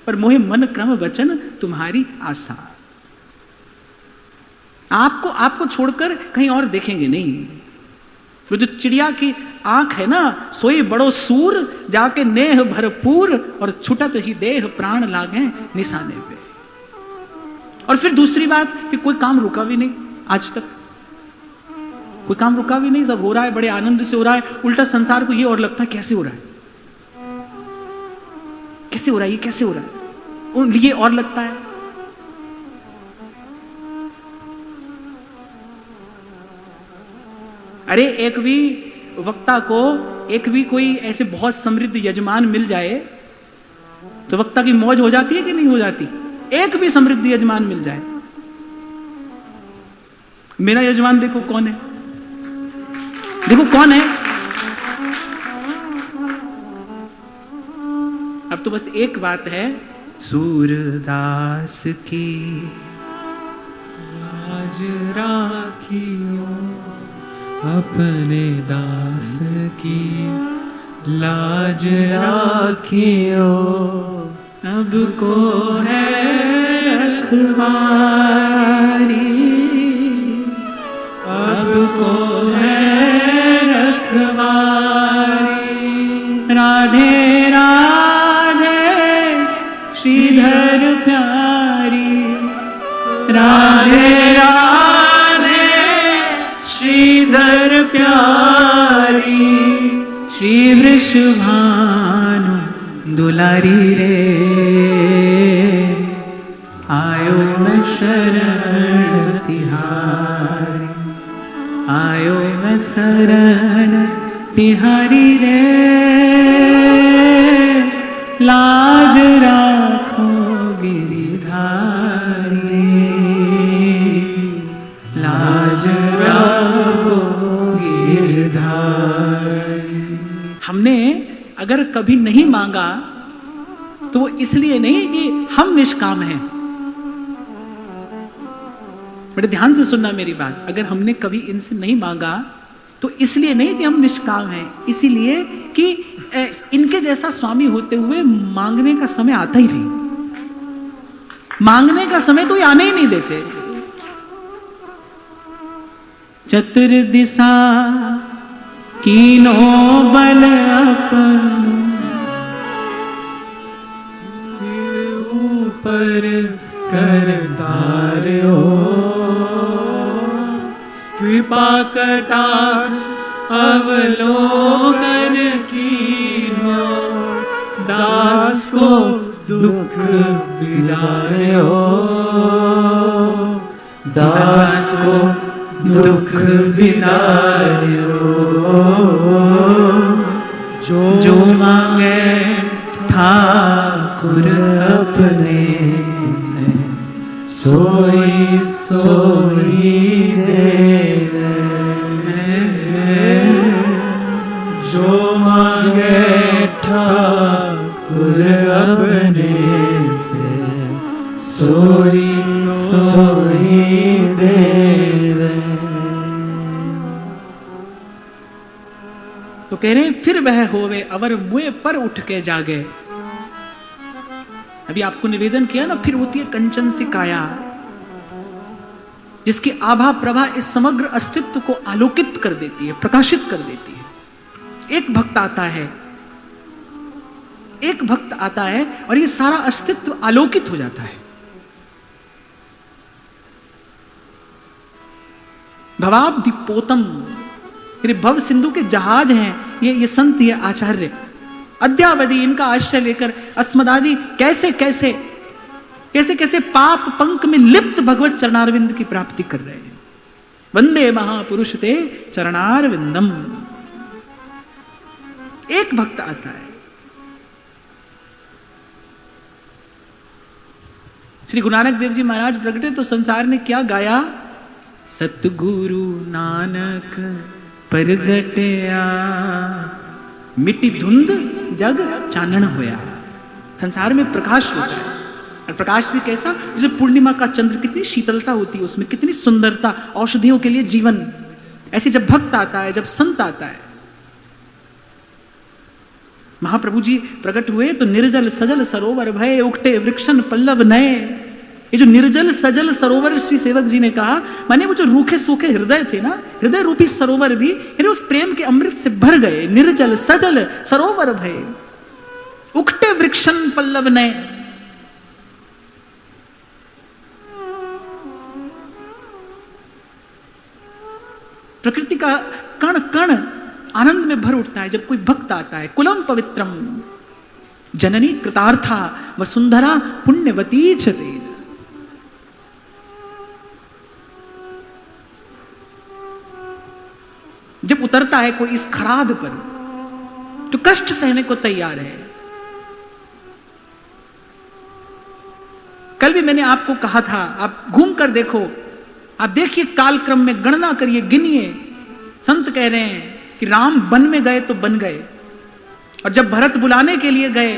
पर मोहे मन क्रम वचन तुम्हारी आशा। आपको छोड़कर कहीं और देखेंगे नहीं। वो जो चिड़िया की आंख है ना, सोई बड़ो सूर, जाके नेह भरपूर, और छुटत ही देह प्राण लागे निशाने पे। और फिर दूसरी बात कि कोई काम रुका भी नहीं, आज तक कोई काम रुका भी नहीं, सब हो रहा है, बड़े आनंद से हो रहा है। उल्टा संसार को ये और लगता है कैसे हो रहा है, कैसे हो रहा है, ये कैसे हो रहा है, ये और लगता है। अरे एक भी वक्ता को, एक भी कोई ऐसे बहुत समृद्ध यजमान मिल जाए तो वक्ता की मौज हो जाती है कि नहीं हो जाती? एक भी समृद्ध यजमान मिल जाए। मेरा यजमान देखो कौन है, देखो कौन है। अब तो बस एक बात है, सूरदास की लाज राखियो, अपने दास की लाज राखियो, अब को है रखवारी, अब को है रखवारी। राधे राधे श्रीधर प्यारी, राधे राधे श्रीधर प्यारी। श्री वृषभानु दुलारी रे, आयो मैं शरण तिहारी, आयो मैं शरण तिहारी रे। लाज राखो गिरिधारी, लाज राखो गिरिधारी। हमने अगर कभी नहीं मांगा तो वो इसलिए नहीं कि हम निष्काम हैं। बड़े ध्यान से सुनना मेरी बात। अगर हमने कभी इनसे नहीं मांगा तो इसलिए नहीं कि हम निष्काम हैं, इसीलिए कि इनके जैसा स्वामी होते हुए मांगने का समय आता ही नहीं। मांगने का समय तो ये आने ही नहीं देते। चतुर्दिशा कीनो बल अपन, सिर ऊपर करतार हो, कृपा कटाक्ष अवलोकन कीनो, दास को दुख बिदायो, दास को दुख बिदायो। जो मांगे ठाकुर अपने से, सोई सोई देवे। जो मांगे ठाकुर अपने से, सोई सोई देवे। तो कह रहे हैं फिर वह होवे अवर मुए पर उठ के जागे। अभी आपको निवेदन किया ना, फिर होती है कंचन सी काया, जिसकी आभा प्रभा इस समग्र अस्तित्व को आलोकित कर देती है, प्रकाशित कर देती है। एक भक्त आता है, एक भक्त आता है और ये सारा अस्तित्व आलोकित हो जाता है। भवाब्धि पोतम, भव सिंधु के जहाज हैं ये संत, ये आचार्य अद्यावधि इनका आश्रय लेकर अस्मदादि कैसे कैसे कैसे कैसे पाप पंक में लिप्त भगवत चरणारविंद की प्राप्ति कर रहे हैं। वंदे महापुरुष ते चरणारविंदम। एक भक्त आता है, श्री गुरु नानक देव जी महाराज प्रगटे तो संसार ने क्या गाया? सतगुरु नानक प्रगटया, मिट्टी धुंध जग चानन होया। संसार में प्रकाश होता है, और प्रकाश भी कैसा? जैसे पूर्णिमा का चंद्र, कितनी शीतलता होती है उसमें, कितनी सुंदरता, औषधियों के लिए जीवन। ऐसे जब भक्त आता है, जब संत आता है, महाप्रभु जी प्रकट हुए तो निर्जल सजल सरोवर भय, उगटे वृक्षन पल्लव नए। ये जो निर्जल सजल सरोवर श्री सेवक जी ने कहा, माने वो जो रूखे सूखे हृदय थे ना, हृदय रूपी सरोवर भी उस प्रेम के अमृत से भर गए। निर्जल सजल सरोवर भय, उगटे वृक्षन पल्लव नए। प्रकृति का कण कण आनंद में भर उठता है जब कोई भक्त आता है। कुलम पवित्रम जननी कृतार्था वसुंधरा पुण्यवती छते। जब उतरता है कोई इस खराद पर तो कष्ट सहने को तैयार है। कल भी मैंने आपको कहा था, आप घूम कर देखो, आप देखिए कालक्रम में गणना करिए, गिनिए। संत कह रहे हैं कि राम वन में गए तो बन गए, और जब भरत बुलाने के लिए गए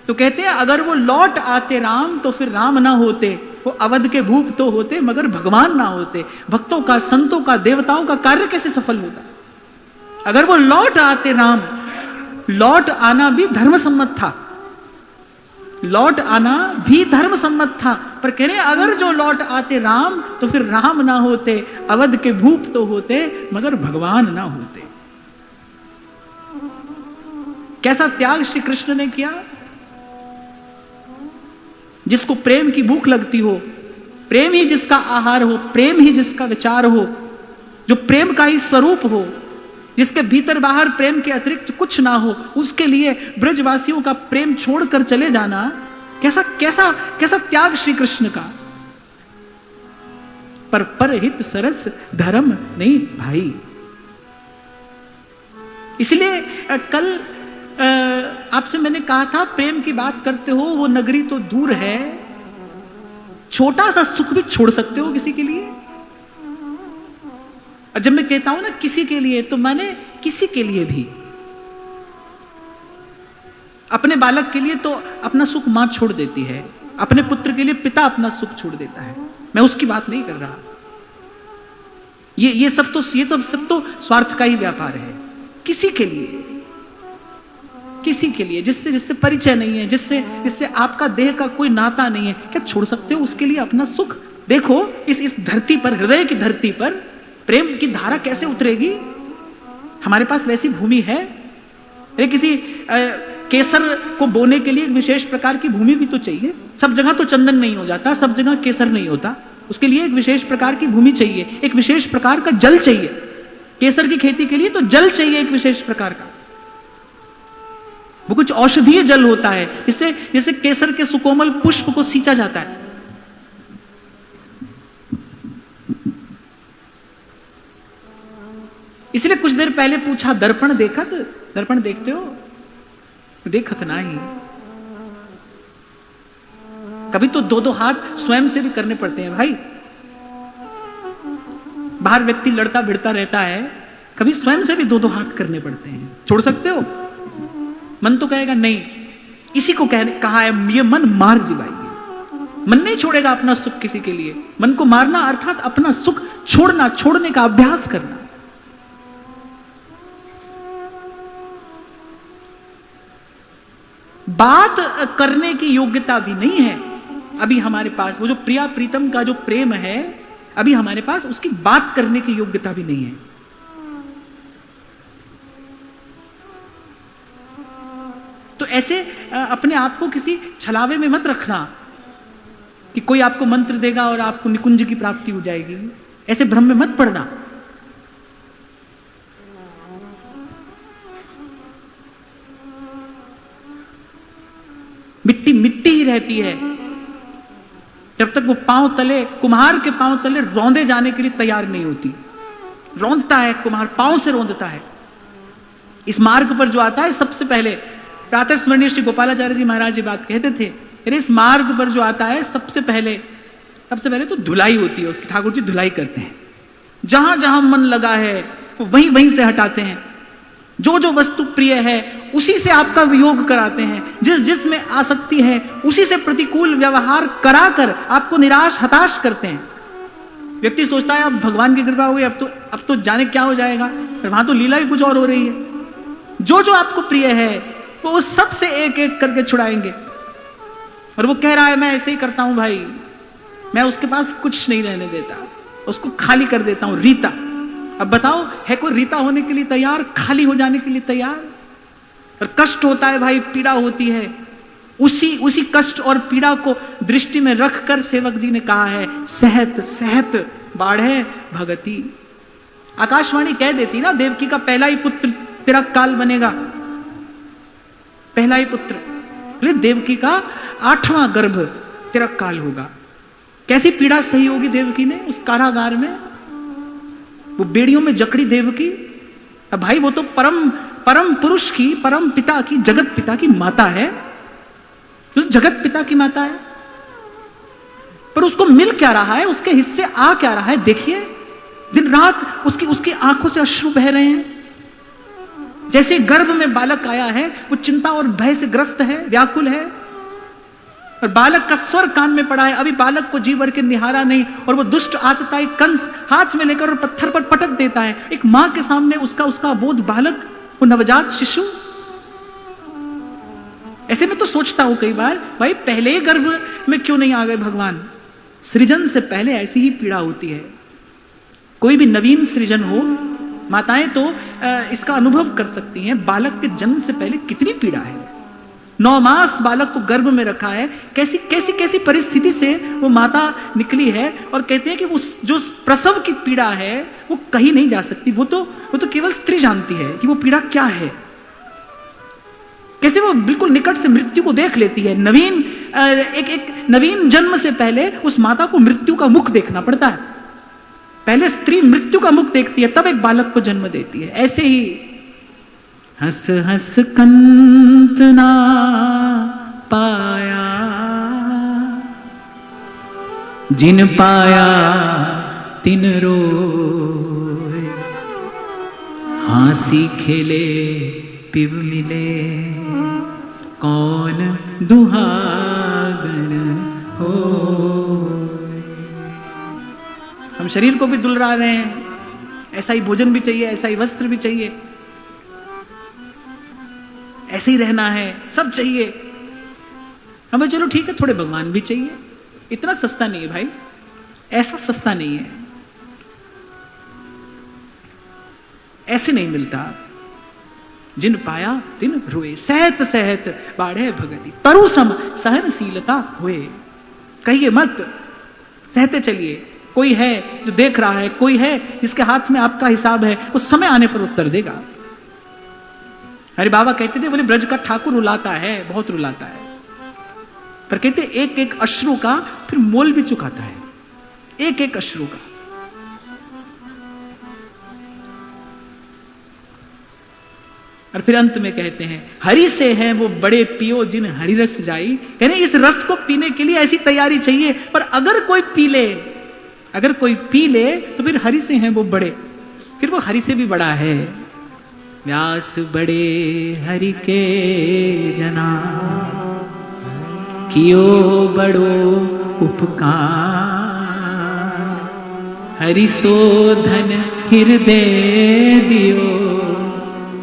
तो कहते हैं अगर वो लौट आते राम तो फिर राम ना होते, वो अवध के भूप तो होते मगर भगवान ना होते। भक्तों का, संतों का, देवताओं का कार्य कैसे सफल होता? अगर वो लौट आते राम, लौट आना भी धर्म सम्मत था, लौट आना भी धर्म सम्मत था, पर कह रहे अगर जो लौट आते राम तो फिर राम ना होते, अवध के भूप तो होते मगर भगवान ना होते। कैसा त्याग श्री कृष्ण ने किया। जिसको प्रेम की भूख लगती हो, प्रेम ही जिसका आहार हो, प्रेम ही जिसका विचार हो, जो प्रेम का ही स्वरूप हो, जिसके भीतर बाहर प्रेम के अतिरिक्त कुछ ना हो, उसके लिए ब्रजवासियों का प्रेम छोड़कर चले जाना कैसा कैसा कैसा त्याग श्री कृष्ण का। पर परहित सरस धर्म नहीं भाई। इसलिए कल आपसे मैंने कहा था, प्रेम की बात करते हो, वो नगरी तो दूर है, छोटा सा सुख भी छोड़ सकते हो किसी के लिए। और जब मैं कहता हूं ना किसी के लिए, तो मैंने किसी के लिए भी, अपने बालक के लिए तो अपना सुख मां छोड़ देती है, अपने पुत्र के लिए पिता अपना सुख छोड़ देता है। मैं उसकी बात नहीं कर रहा। ये सब तो स्वार्थ का ही व्यापार है। किसी के लिए, किसी के लिए जिससे परिचय नहीं है, जिससे आपका देह का कोई नाता नहीं है, क्या छोड़ सकते हो उसके लिए अपना सुख? देखो इस धरती पर, हृदय की धरती पर प्रेम की धारा कैसे उतरेगी। हमारे पास वैसी भूमि है। अरे किसी केसर को बोने के लिए एक विशेष प्रकार की भूमि भी तो चाहिए। सब जगह तो चंदन नहीं हो जाता, सब जगह केसर नहीं होता। उसके लिए एक विशेष प्रकार की भूमि चाहिए, एक विशेष प्रकार का जल चाहिए। केसर की खेती के लिए तो जल चाहिए एक विशेष प्रकार का। वो कुछ औषधीय जल होता है, जिससे केसर के सुकोमल पुष्प को सींचा जाता है। इसलिए कुछ देर पहले पूछा, दर्पण देखत? दर्पण देखते हो? देखत नहीं। कभी तो दो हाथ स्वयं से भी करने पड़ते हैं भाई। बाहर व्यक्ति लड़ता भिड़ता रहता है, कभी स्वयं से भी दो हाथ करने पड़ते हैं। छोड़ सकते हो? मन तो कहेगा नहीं। इसी को कहा है, ये मन मार जिवाइए। मन नहीं छोड़ेगा अपना सुख किसी के लिए। मन को मारना अर्थात अपना सुख छोड़ना, छोड़ने का अभ्यास करना। बात करने की योग्यता भी नहीं है अभी हमारे पास। वो जो प्रिया प्रीतम का जो प्रेम है, अभी हमारे पास उसकी बात करने की योग्यता भी नहीं है। तो ऐसे अपने आप को किसी छलावे में मत रखना कि कोई आपको मंत्र देगा और आपको निकुंज की प्राप्ति हो जाएगी। ऐसे भ्रम में मत पड़ना। मिट्टी मिट्टी ही रहती है जब तक वो पांव तले, कुम्हार के पांव तले रौंदे जाने के लिए तैयार नहीं होती। रौंदता है कुम्हार, पांव से रौंदता है। इस मार्ग पर जो आता है सबसे पहले, प्रातः स्मरणीय श्री गोपालाचार्य जी महाराज जी बात कहते थे, इस मार्ग पर जो आता है सबसे पहले तो धुलाई होती है उसकी। ठाकुर जी धुलाई करते हैं। जहां जहां मन लगा है वो वहीं वहीं से हटाते हैं। जो जो वस्तु प्रिय है उसी से आपका वियोग कराते हैं। जिस जिस में आसक्ति है उसी से प्रतिकूल व्यवहार कराकर आपको निराश हताश करते हैं। व्यक्ति सोचता है अब भगवान की कृपा हुई, अब तो जाने क्या हो जाएगा, पर वहां तो लीला ही कुछ और हो रही है। जो जो आपको प्रिय है वो उस सब से एक एक करके छुड़ाएंगे। और वो कह रहा है मैं ऐसे ही करता हूं भाई, मैं उसके पास कुछ नहीं रहने देता, उसको खाली कर देता हूं। रीता, अब बताओ है कोई रीता होने के लिए तैयार, खाली हो जाने के लिए तैयार? और कष्ट होता है भाई, पीड़ा होती है। उसी कष्ट और पीड़ा को दृष्टि में रखकर सेवक जी ने कहा है सहत सहत बाढ़े भगति। आकाशवाणी कह देती ना, देवकी का पहला ही पुत्र तिरक काल बनेगा, पहला ही पुत्र। देवकी का 8वां गर्भ तिरक काल होगा। कैसी पीड़ा सही होगी देवकी ने उस कारागार में, वो बेड़ियों में जकड़ी देवकी। अब भाई वो तो परम पुरुष की, परम पिता की, जगत पिता की माता है, तो जगत पिता की माता है। पर उसको मिल क्या रहा है, उसके हिस्से आ क्या रहा है? देखिए दिन रात उसकी आंखों से अश्रु बह रहे हैं। जैसे गर्भ में बालक आया है वो चिंता और भय से ग्रस्त है, व्याकुल है। और बालक का स्वर कान में पड़ा है, अभी बालक को जी भर के निहारा नहीं, और वो दुष्ट आतताई कंस हाथ में लेकर और पत्थर पर पटक देता है। एक मां के सामने उसका बोध बालक, वो नवजात शिशु। ऐसे में तो सोचता हूं कई बार, भाई पहले ही गर्भ में क्यों नहीं आ गए भगवान? सृजन से पहले ऐसी ही पीड़ा होती है। कोई भी नवीन सृजन हो, माताएं तो इसका अनुभव कर सकती हैं। बालक के जन्म से पहले कितनी पीड़ा है। 9 मास बालक को गर्भ में रखा है, कैसी कैसी कैसी परिस्थिति से वो माता निकली है। और कहते हैं कि वो जो प्रसव की पीड़ा है वो कहीं नहीं जा सकती। वो तो केवल स्त्री जानती है कि वो पीड़ा क्या है। कैसे वो बिल्कुल निकट से मृत्यु को देख लेती है। एक नवीन जन्म से पहले उस माता को मृत्यु का मुख देखना पड़ता है। पहले स्त्री मृत्यु का मुख देखती है, तब एक बालक को जन्म देती है। ऐसे ही हंस हंस कंत ना पाया, जिन पाया तिन रोए। हांसी खेले पिब मिले, कौन दुहागन हो। हम शरीर को भी दुलरा रहे हैं, ऐसा ही भोजन भी चाहिए, ऐसा ही वस्त्र भी चाहिए, ऐसे ही रहना है, सब चाहिए हमें। चलो ठीक है, थोड़े भगवान भी चाहिए। इतना सस्ता नहीं है भाई, ऐसा सस्ता नहीं है, ऐसे नहीं मिलता। जिन पाया तिन रोए, सहत सहत बाढ़े भगति। तरु सम सहनशीलता हुए। कहिए मत, सहते चलिए। कोई है जो देख रहा है, कोई है जिसके हाथ में आपका हिसाब है, उस समय आने पर उत्तर देगा। अरे बाबा कहते थे, बोले ब्रज का ठाकुर रुलाता है, बहुत रुलाता है, पर कहते एक एक अश्रु का फिर मोल भी चुकाता है, एक एक अश्रु का। और फिर अंत में कहते हैं, हरि से हैं वो बड़े पियो जिन हरि रस जाई। यानी इस रस को पीने के लिए ऐसी तैयारी चाहिए। पर अगर कोई पी ले तो फिर हरि से हैं वो बड़े, फिर वो हरि से भी बड़ा है। व्यास बड़े हरि के जना, कियो बड़ो उपकार। हरि सो धन हृदय दियो,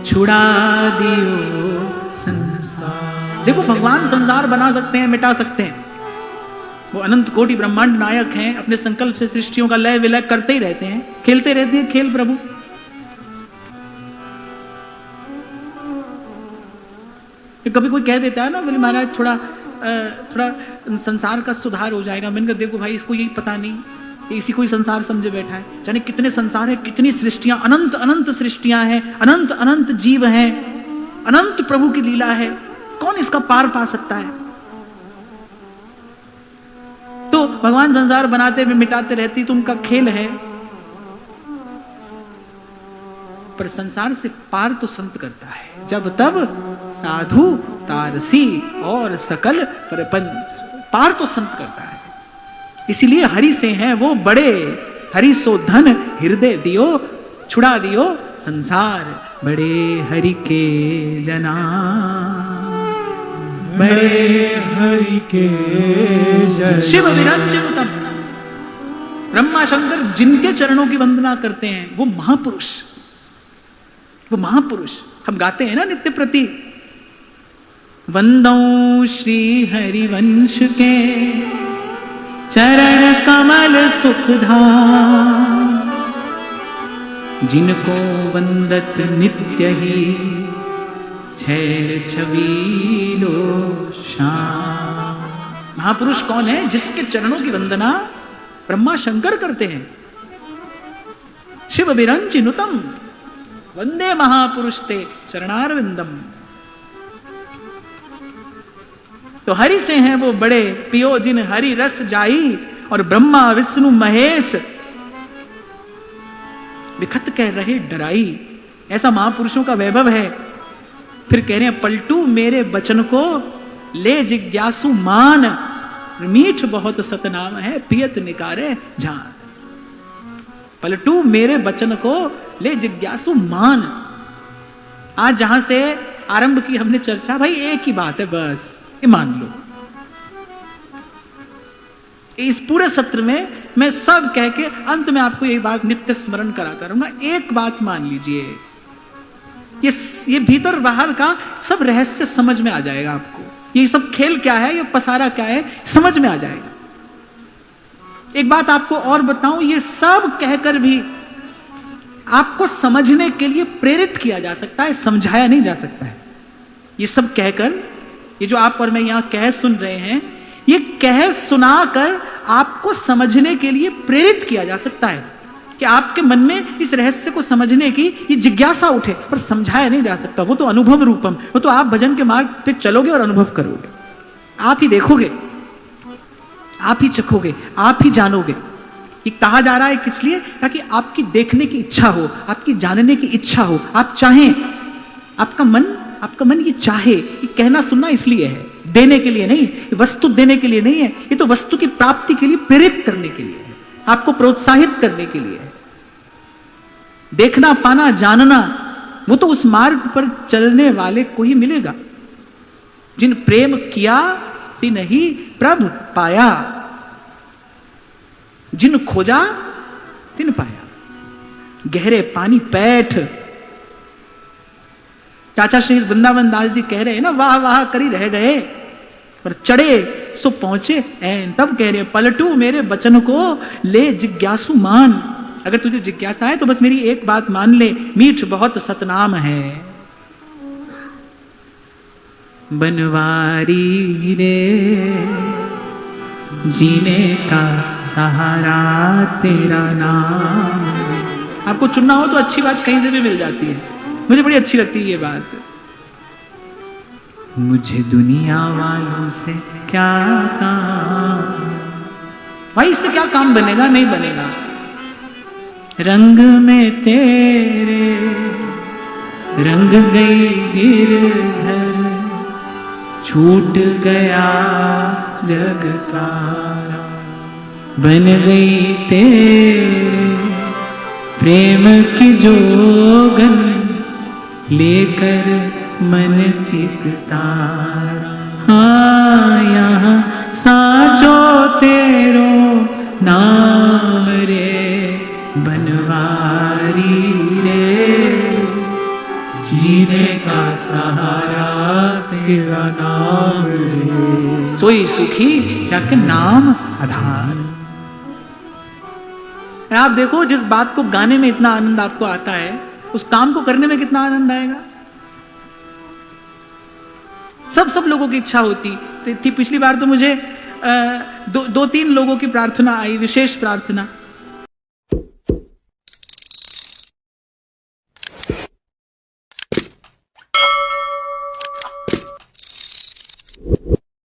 छुड़ा दियो संसार। देखो भगवान संसार बना सकते हैं, मिटा सकते हैं, वो अनंत कोटि ब्रह्मांड नायक हैं, अपने संकल्प से सृष्टियों का लय विलय करते ही रहते हैं, खेलते रहते हैं खेल प्रभु। कभी कोई कह देता है ना, बोले महाराज थोड़ा संसार का सुधार हो जाएगा। मैंने कहा देखो भाई, इसको यही पता नहीं, इसी को ही संसार समझे बैठा है। जाने कितने संसार है, कितनी सृष्टियां, अनंत अनंत सृष्टियां हैं, अनंत अनंत जीव हैं, अनंत प्रभु की लीला है, कौन इसका पार पा सकता है। तो भगवान संसार बनाते हुए मिटाते रहती, तो उनका खेल है, पर संसार से पार तो संत करता है। जब तब साधु तारसी और सकल प्रपंच, पार तो संत करता है। इसीलिए हरि से हैं वो बड़े, हरि सो धन हृदय दियो, छुड़ा दियो संसार बड़े हरि के जना, बड़े हरि के जना। शिव विरंजन ब्रह्मा शंकर जिनके चरणों की वंदना करते हैं, वो महापुरुष, वो महापुरुष। हम गाते हैं ना नित्य प्रति, वंदो श्री हरिवंश के चरण कमल सुखधाम, जिनको वंदत नित्य ही छैल छबीलो श्याम। महापुरुष कौन है? जिसके चरणों की वंदना ब्रह्मा शंकर करते हैं। शिव विरंचिनुतम वंदे महापुरुष ते चरणारविंदम। तो हरि से हैं वो बड़े पियो जिन हरि रस जाई, और ब्रह्मा विष्णु महेश विखत कह रहे डराई। ऐसा महापुरुषों का वैभव है। फिर कह रहे हैं पलटू मेरे बचन को ले जिज्ञासु मान, मीठ बहुत सतनाम है पियत निकारे जान। पलटू मेरे बचन को ले जिज्ञासु मान। आज जहां से आरंभ की हमने चर्चा, भाई एक ही बात है बस, ये मान लो। इस पूरे सत्र में मैं सब कह के अंत में आपको यही बात नित्य स्मरण कराता रहूंगा। एक बात मान लीजिए, ये भीतर बाहर का सब रहस्य समझ में आ जाएगा आपको। ये सब खेल क्या है, ये पसारा क्या है, समझ में आ जाएगा। एक बात आपको और बताऊं, ये सब कहकर भी आपको समझने के लिए प्रेरित किया जा सकता है, समझाया नहीं जा सकता है। ये सब कहकर, ये जो आप और मैं यहां कह सुन रहे हैं, ये कह सुनाकर आपको समझने के लिए प्रेरित किया जा सकता है, कि आपके मन में इस रहस्य को समझने की ये जिज्ञासा उठे, पर समझाया नहीं जा सकता। वो तो अनुभव रूपम, वो तो आप भजन के मार्ग पे चलोगे और अनुभव करोगे, आप ही देखोगे, आप ही चखोगे, आप ही जानोगे। ये कहा जा रहा है किस लिए? ताकि आपकी देखने की इच्छा हो, आपकी जानने की इच्छा हो, आप चाहें, आपका मन ये चाहे। ये कहना सुनना इसलिए है, देने के लिए नहीं, वस्तु देने के लिए नहीं है, ये तो वस्तु की प्राप्ति के लिए प्रेरित करने के लिए है, आपको प्रोत्साहित करने के लिए है। देखना, पाना, जानना, वो तो उस मार्ग पर चलने वाले को ही मिलेगा। जिन प्रेम किया तिन ही प्रभु पाया, जिन खोजा तिन पाया। गहरे पानी पैठ, चाचा श्री वृंदावन दास जी कह रहे हैं ना, वाह वाह करी रह गए, पर चढ़े सो पहुंचे ऐन। तब कह रहे पलटू मेरे बचन को ले जिज्ञासु मान। अगर तुझे जिज्ञासा है तो बस मेरी एक बात मान ले, मीठ बहुत सतनाम है। बनवारी रे जीने का सहारा तेरा नाम। आपको चुनना हो तो अच्छी बात कहीं से भी मिल जाती है, मुझे बड़ी अच्छी लगती है ये बात। मुझे दुनिया वालों से क्या काम, भाई इससे क्या काम बनेगा? नहीं बनेगा। रंग में तेरे रंग गई गिरधर, छूट गया जग सारा। बन गई तेरे प्रेम की जोगन, लेकर मन एक तारा। हाँ यहाँ साचो तेरो नाम रे, बनवारी रे जीने का सहारा तेरा। तेरा नाम रे। सोई सुखी क्या के नाम आधार। आप देखो, जिस बात को गाने में इतना आनंद आपको आता है, उस काम को करने में कितना आनंद आएगा। सब लोगों की इच्छा होती थी। पिछली बार तो मुझे दो तीन लोगों की प्रार्थना आई, विशेष प्रार्थना।